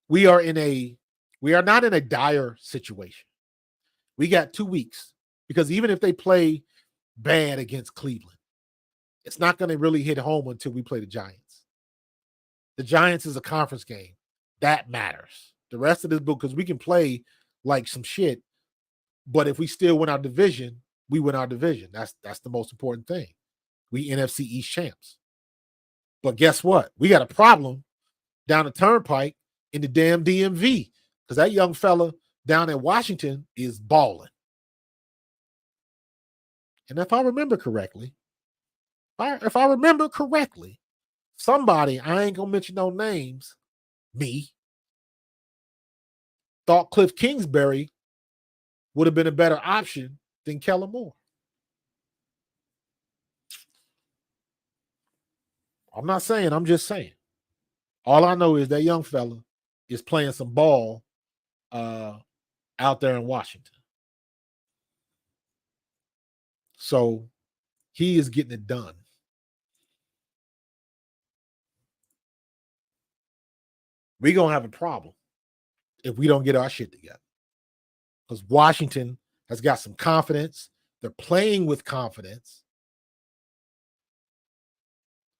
we are not in a dire situation. We got 2 weeks, because even if they play bad against Cleveland, it's not going to really hit home until we play the Giants. The Giants is a conference game. That matters. The rest of this book, because we can play like some shit, but if we still win our division, we win our division. That's the most important thing. We NFC East champs. But guess what? We got a problem down the turnpike in the damn DMV because that young fella down in Washington is balling. And if I remember correctly, somebody, I ain't gonna mention no names, me, thought Cliff Kingsbury would have been a better option than Kellen Moore. I'm not saying, I'm just saying. All I know is that young fella is playing some ball out there in Washington. So he is getting it done. We're going to have a problem if we don't get our shit together. Because Washington has got some confidence. They're playing with confidence.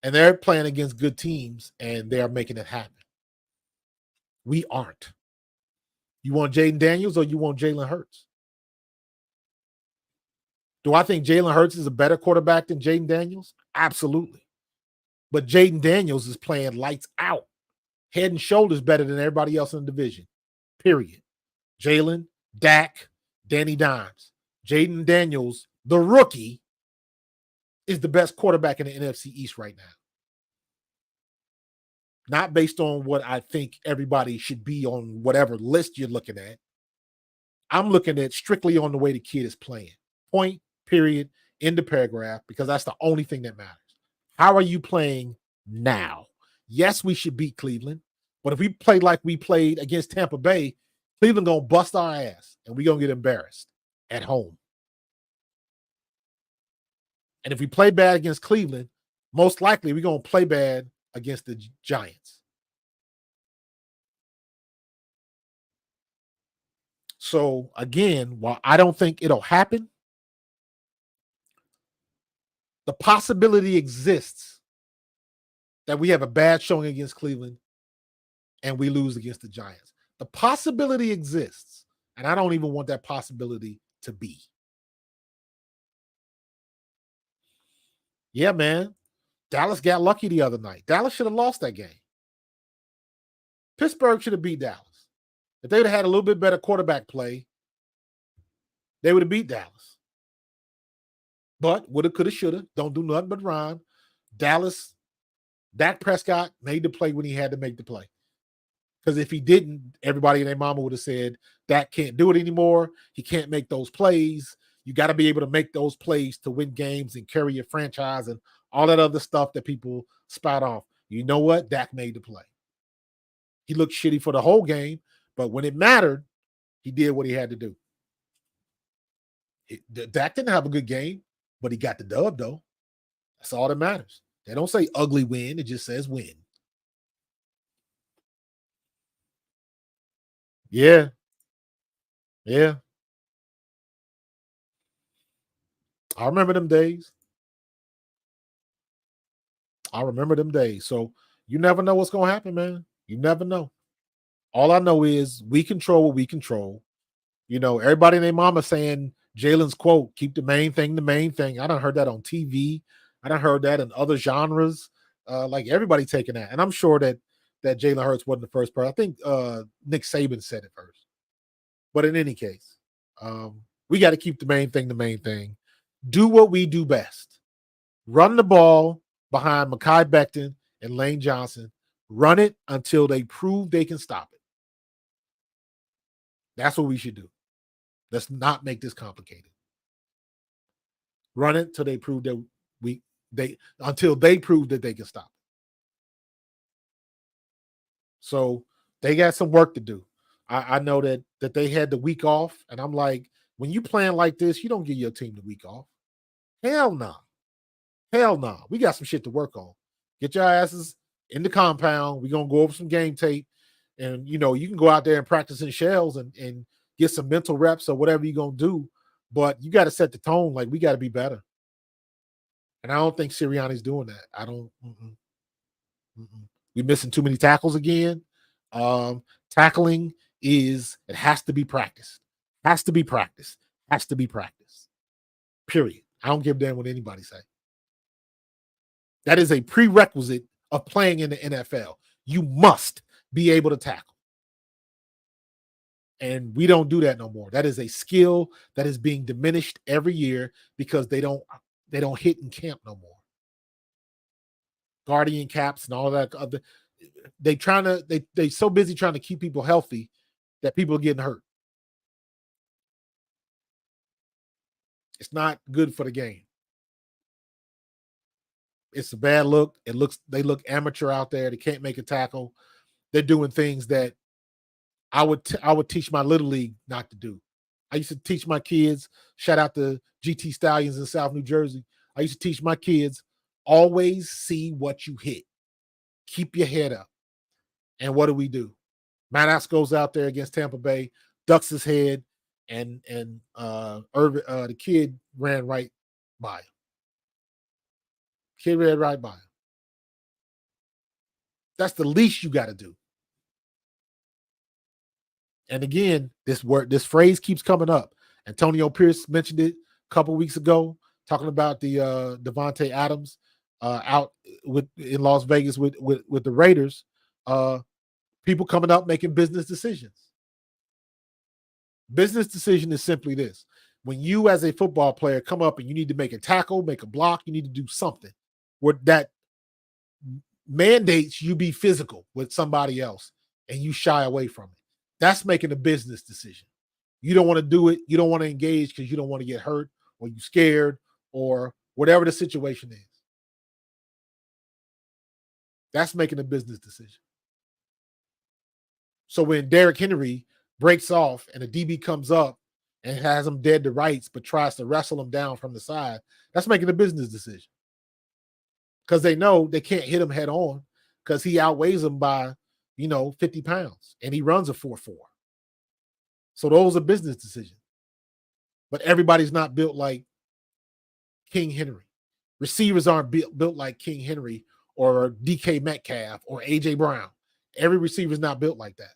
And they're playing against good teams, and they are making it happen. We aren't. You want Jaden Daniels or you want Jalen Hurts? Do I think Jalen Hurts is a better quarterback than Jaden Daniels? Absolutely. But Jaden Daniels is playing lights out, head and shoulders better than everybody else in the division, period. Jalen, Dak, Danny Dimes. Jaden Daniels, the rookie, is the best quarterback in the NFC East right now. Not based on what I think everybody should be on whatever list you're looking at. I'm looking at strictly on the way the kid is playing. Point, period, end of paragraph, because that's the only thing that matters. How are you playing now? Yes, we should beat Cleveland, but if we play like we played against Tampa Bay, Cleveland going to bust our ass, and we're going to get embarrassed at home. And if we play bad against Cleveland, most likely we're going to play bad against the Giants. So, again, while I don't think it'll happen, the possibility exists that we have a bad showing against Cleveland and we lose against the Giants. The possibility exists, and I don't even want that possibility to be. Yeah, man. Dallas got lucky the other night. Dallas should have lost that game. Pittsburgh should have beat Dallas. If they would have had a little bit better quarterback play, they would have beat Dallas. But woulda, coulda, shoulda. Don't do nothing but rhyme. Dallas, Dak Prescott made the play when he had to make the play. Because if he didn't, everybody and their mama would have said, Dak can't do it anymore. He can't make those plays. You got to be able to make those plays to win games and carry your franchise and all that other stuff that people spout off. You know what? Dak made the play. He looked shitty for the whole game, but when it mattered, he did what he had to do. Dak didn't have a good game, but he got the dub, though. That's all that matters. They don't say ugly win. It just says win. Yeah. Yeah. I remember them days. So you never know what's going to happen, man. You never know. All I know is we control what we control. You know, everybody and their mama saying Jalen's quote, keep the main thing the main thing. I done heard that on TV. I done heard that in other genres. Like everybody taking that. And I'm sure that Jalen Hurts wasn't the first person. I think Nick Saban said it first. But in any case, we got to keep the main thing the main thing. Do what we do best. Run the ball behind Mekhi Becton and Lane Johnson. Run it until they prove they can stop it. That's what we should do. Let's not make this complicated. Run it till they prove that until they prove that they can stop it. So they got some work to do. I know that they had the week off, and I'm like, when you playing like this, you don't give your team the week off. Hell no. Hell no. We got some shit to work on. Get your asses in the compound. We're going to go over some game tape. And, you know, you can go out there and practice in shells and get some mental reps or whatever you're going to do. But you got to set the tone. Like, we got to be better. And I don't think Sirianni's doing that. I don't. We're missing too many tackles again. Tackling it has to be practiced. Has to be practiced. Has to be practiced. Period. I don't give a damn what anybody say. That is a prerequisite of playing in the NFL. You must be able to tackle. And we don't do that no more. That is a skill that is being diminished every year because they don't hit in camp no more. Guardian caps and all of that other, they so busy trying to keep people healthy that people are getting hurt. It's not good for the game. It's a bad look. They look amateur out there. They can't make a tackle. They're doing things that I would teach my little league not to do. I used to teach my kids, shout out to GT Stallions in South New Jersey. I used to teach my kids, always see what you hit. Keep your head up. And what do? Maddox goes out there against Tampa Bay, ducks his head, and the kid ran right by him. Kid ran right by him. That's the least you got to do. And again, this phrase keeps coming up. Antonio Pierce mentioned it a couple weeks ago, talking about the Devontae Adams out in Las Vegas with the Raiders. People coming up making business decisions. Business decision is simply this: when you, as a football player, come up and you need to make a tackle, make a block, you need to do something where that mandates you be physical with somebody else, and you shy away from it. That's making a business decision. You don't want to do it. You don't want to engage because you don't want to get hurt, or you're scared, or whatever the situation is. That's making a business decision. So when Derrick Henry breaks off and a DB comes up and has him dead to rights, but tries to wrestle him down from the side, that's making a business decision. Because they know they can't hit him head on because he outweighs them by, 50 pounds, and he runs a 4.4. So those are business decisions. But everybody's not built like King Henry. Receivers aren't built like King Henry or DK Metcalf or AJ Brown. Every receiver is not built like that.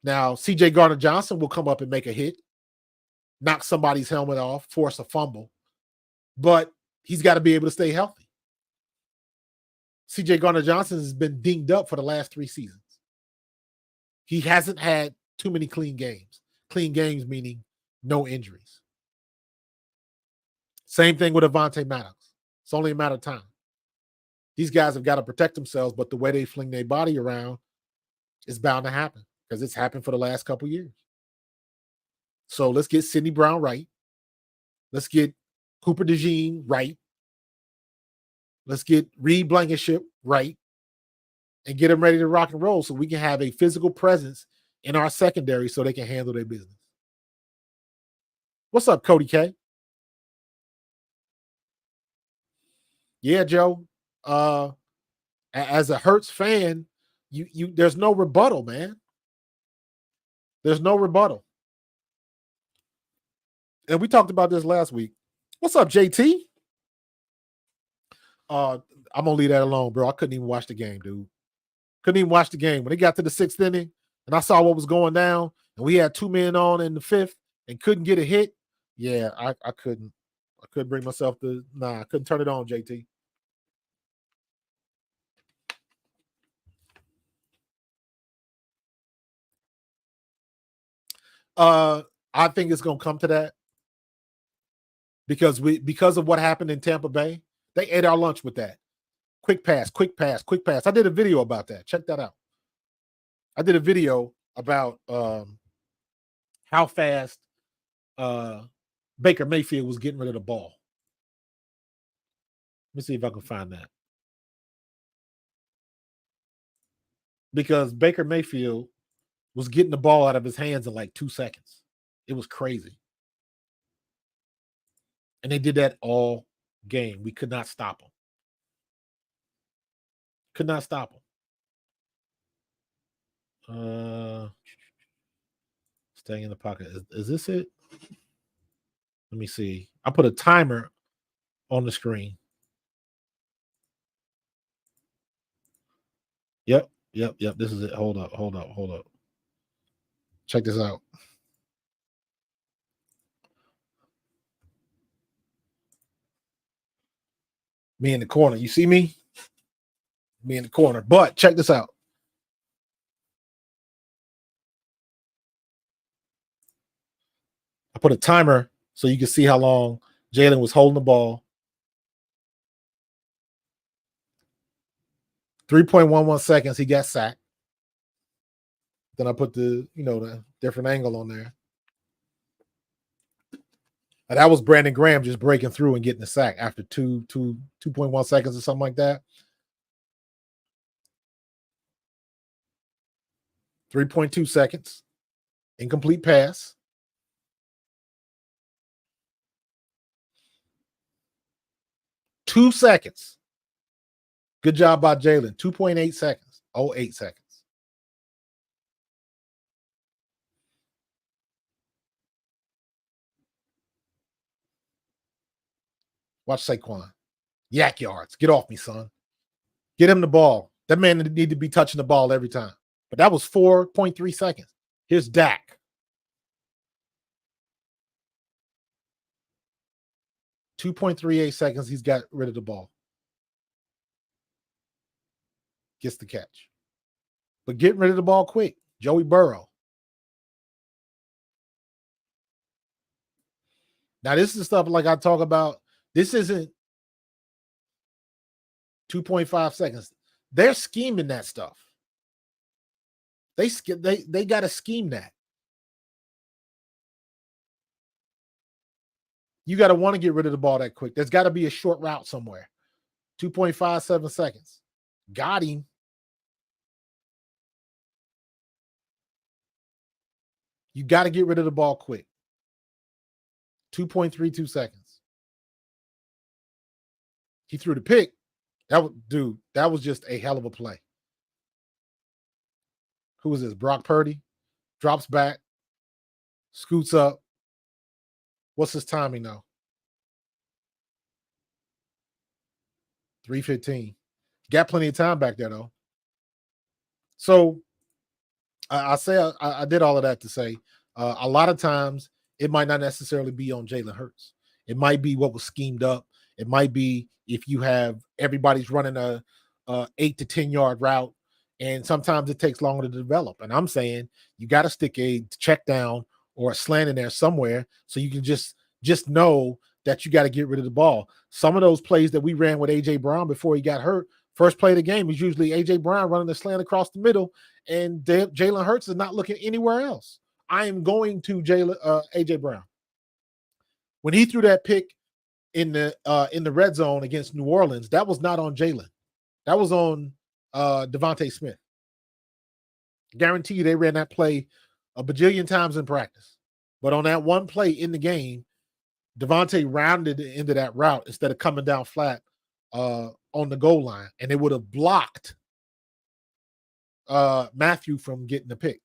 Now, CJ Gardner-Johnson will come up and make a hit, knock somebody's helmet off, force a fumble, but he's got to be able to stay healthy. CJ Gardner-Johnson has been dinged up for the last 3 seasons. He hasn't had too many clean games. Clean games meaning no injuries. Same thing with Avonte Maddox. It's only a matter of time. These guys have got to protect themselves, but the way they fling their body around is bound to happen because it's happened for the last couple of years. So let's get Sidney Brown right. Let's get Cooper DeJean right. Let's get Reed Blankenship right and get them ready to rock and roll so we can have a physical presence in our secondary so they can handle their business. What's up, Cody K? Yeah, Joe. As a Hurts fan, you there's no rebuttal, man. There's no rebuttal. And we talked about this last week. What's up, JT? I'm gonna leave that alone, bro. I couldn't even watch the game, dude. Couldn't even watch the game. When it got to the 6th inning and I saw what was going down, and we had 2 men on in the 5th and couldn't get a hit. Yeah, I couldn't. I couldn't bring myself to I couldn't turn it on, JT. I think it's gonna come to that because of what happened in Tampa Bay. They ate our lunch with that. Quick pass, quick pass, quick pass. I did a video about that. Check that out. I did a video about how fast Baker Mayfield was getting rid of the ball. Let me see if I can find that. Because Baker Mayfield was getting the ball out of his hands in like 2 seconds. It was crazy. And they did that all game. We could not stop them. Could not stop them. Staying in the pocket. Is this it? Let me see. I put a timer on the screen. Yep. This is it. Hold up. Check this out. Me in the corner. You see me? Me in the corner. But check this out. I put a timer so you can see how long Jalen was holding the ball. 3.11 seconds, he got sacked. Then I put the different angle on there. And that was Brandon Graham just breaking through and getting the sack after 2.1 seconds or something like that. 3.2 seconds. Incomplete pass. Two seconds. Good job by Jalen. 2.8 seconds. 0.8 seconds. Watch Saquon. Yak yards. Get off me, son. Get him the ball. That man need to be touching the ball every time. But that was 4.3 seconds. Here's Dak. 2.38 seconds. He's got rid of the ball. Gets the catch. But getting rid of the ball quick. Joey Burrow. Now, this is stuff like I talk about. This isn't 2.5 seconds. They're scheming that stuff. They got to scheme that. You got to want to get rid of the ball that quick. There's got to be a short route somewhere. 2.57 seconds. Got him. You got to get rid of the ball quick. 2.32 seconds. He threw the pick. That was just a hell of a play. Who is this? Brock Purdy drops back, scoots up. What's his timing now? 3:15. Got plenty of time back there though. So I did all of that to say a lot of times it might not necessarily be on Jalen Hurts. It might be what was schemed up. It might be if you have everybody's running a 8 to 10 yard route, and sometimes it takes longer to develop. And I'm saying you got to stick a check down or a slant in there somewhere so you can just know that you got to get rid of the ball. Some of those plays that we ran with AJ Brown before he got hurt, first play of the game is usually AJ Brown running the slant across the middle, and Jalen Hurts is not looking anywhere else. I am going to AJ Brown. When he threw that pick in the red zone against New Orleans, that was not on Jalen. That was on Devontae Smith. Guarantee you they ran that play a bajillion times in practice. But on that one play in the game, Devontae rounded into that route instead of coming down flat on the goal line, and it would have blocked Matthew from getting the pick.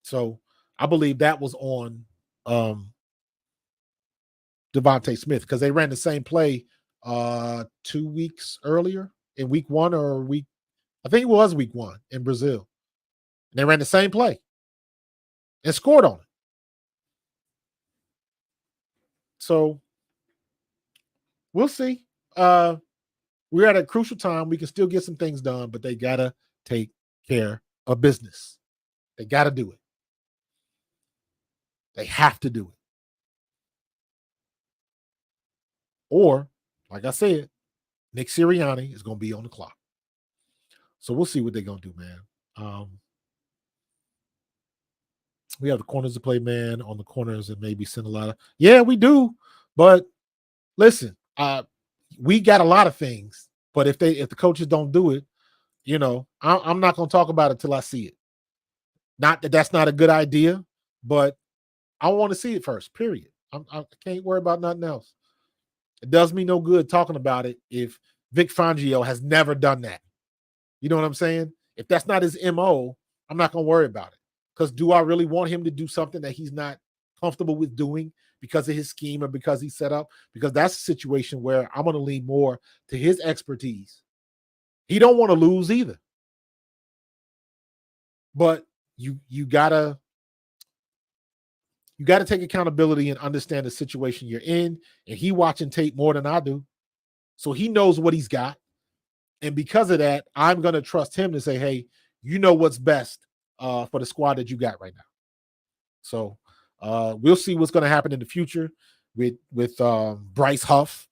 So I believe that was on Devontae Smith because they ran the same play 2 weeks earlier in week 1 or I think it was week 1 in Brazil. And they ran the same play and scored on it. So we'll see. We're at a crucial time. We can still get some things done, but they got to take care of business. They got to do it. They have to do it. Or, like I said, Nick Sirianni is going to be on the clock. So we'll see what they're going to do, man. We have the corners to play, man, on the corners and maybe send a lot of. Yeah, we do. But listen, we got a lot of things. But if the coaches don't do it, I'm not going to talk about it till I see it. Not that that's not a good idea, but I want to see it first, period. I can't worry about nothing else. It does me no good talking about it if Vic Fangio has never done that. You know what I'm saying? If that's not his MO, I'm not going to worry about it. Because do I really want him to do something that he's not comfortable with doing because of his scheme or because he's set up? Because that's a situation where I'm going to lean more to his expertise. He don't want to lose either. But you gotta take accountability and understand the situation you're in. And he watching tape more than I do, so he knows what he's got. And because of that, I'm gonna trust him to say, "Hey, you know what's best for the squad that you got right now." So we'll see what's going to happen in the future with Bryce Huff,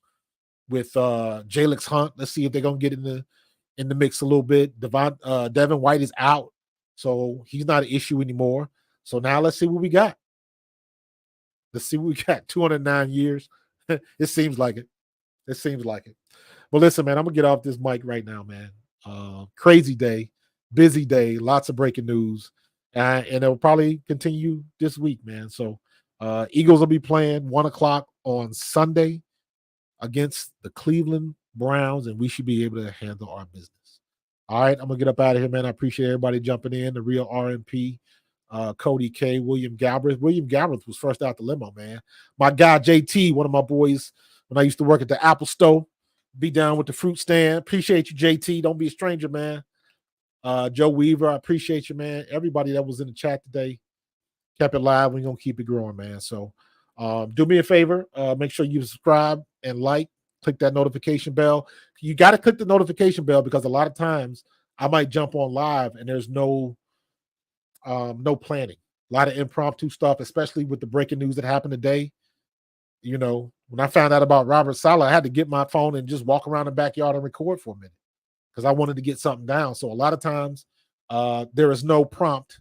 with Jalix Hunt. Let's see if they're going to get in the mix a little bit. Devin White is out, so he's not an issue anymore. So now let's see what we got. Let's see what we got. 209 years. It seems like it. It seems like it. Well, listen, man, I'm gonna get off this mic right now, man. Crazy day, busy day, lots of breaking news, and it'll probably continue this week, man. So, Eagles will be playing 1:00 on Sunday against the Cleveland Browns, and we should be able to handle our business. All right, I'm gonna get up out of here, man. I appreciate everybody jumping in. The real RMP, Cody K, William Galbraith. William Galbraith was first out the limo, man. My guy JT, one of my boys when I used to work at the Apple Store. Be down with the fruit stand. Appreciate you, JT. Don't be a stranger, man. Joe Weaver, I appreciate you, man. Everybody that was in the chat today kept it live. We're gonna keep it growing, man. So do me a favor. Make sure you subscribe and like, click that notification bell. You got to click the notification bell because a lot of times I might jump on live and there's no planning. A lot of impromptu stuff, especially with the breaking news that happened today. You know, when I found out about Robert Saleh, I had to get my phone and just walk around the backyard and record for a minute because I wanted to get something down. So a lot of times there is no prompt.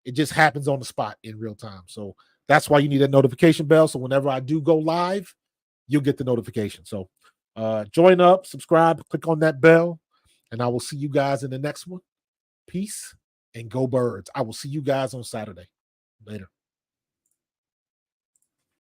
It just happens on the spot in real time. So that's why you need a notification bell. So whenever I do go live, you'll get the notification. So join up, subscribe, click on that bell, and I will see you guys in the next one. Peace and go Birds. I will see you guys on Saturday. Later.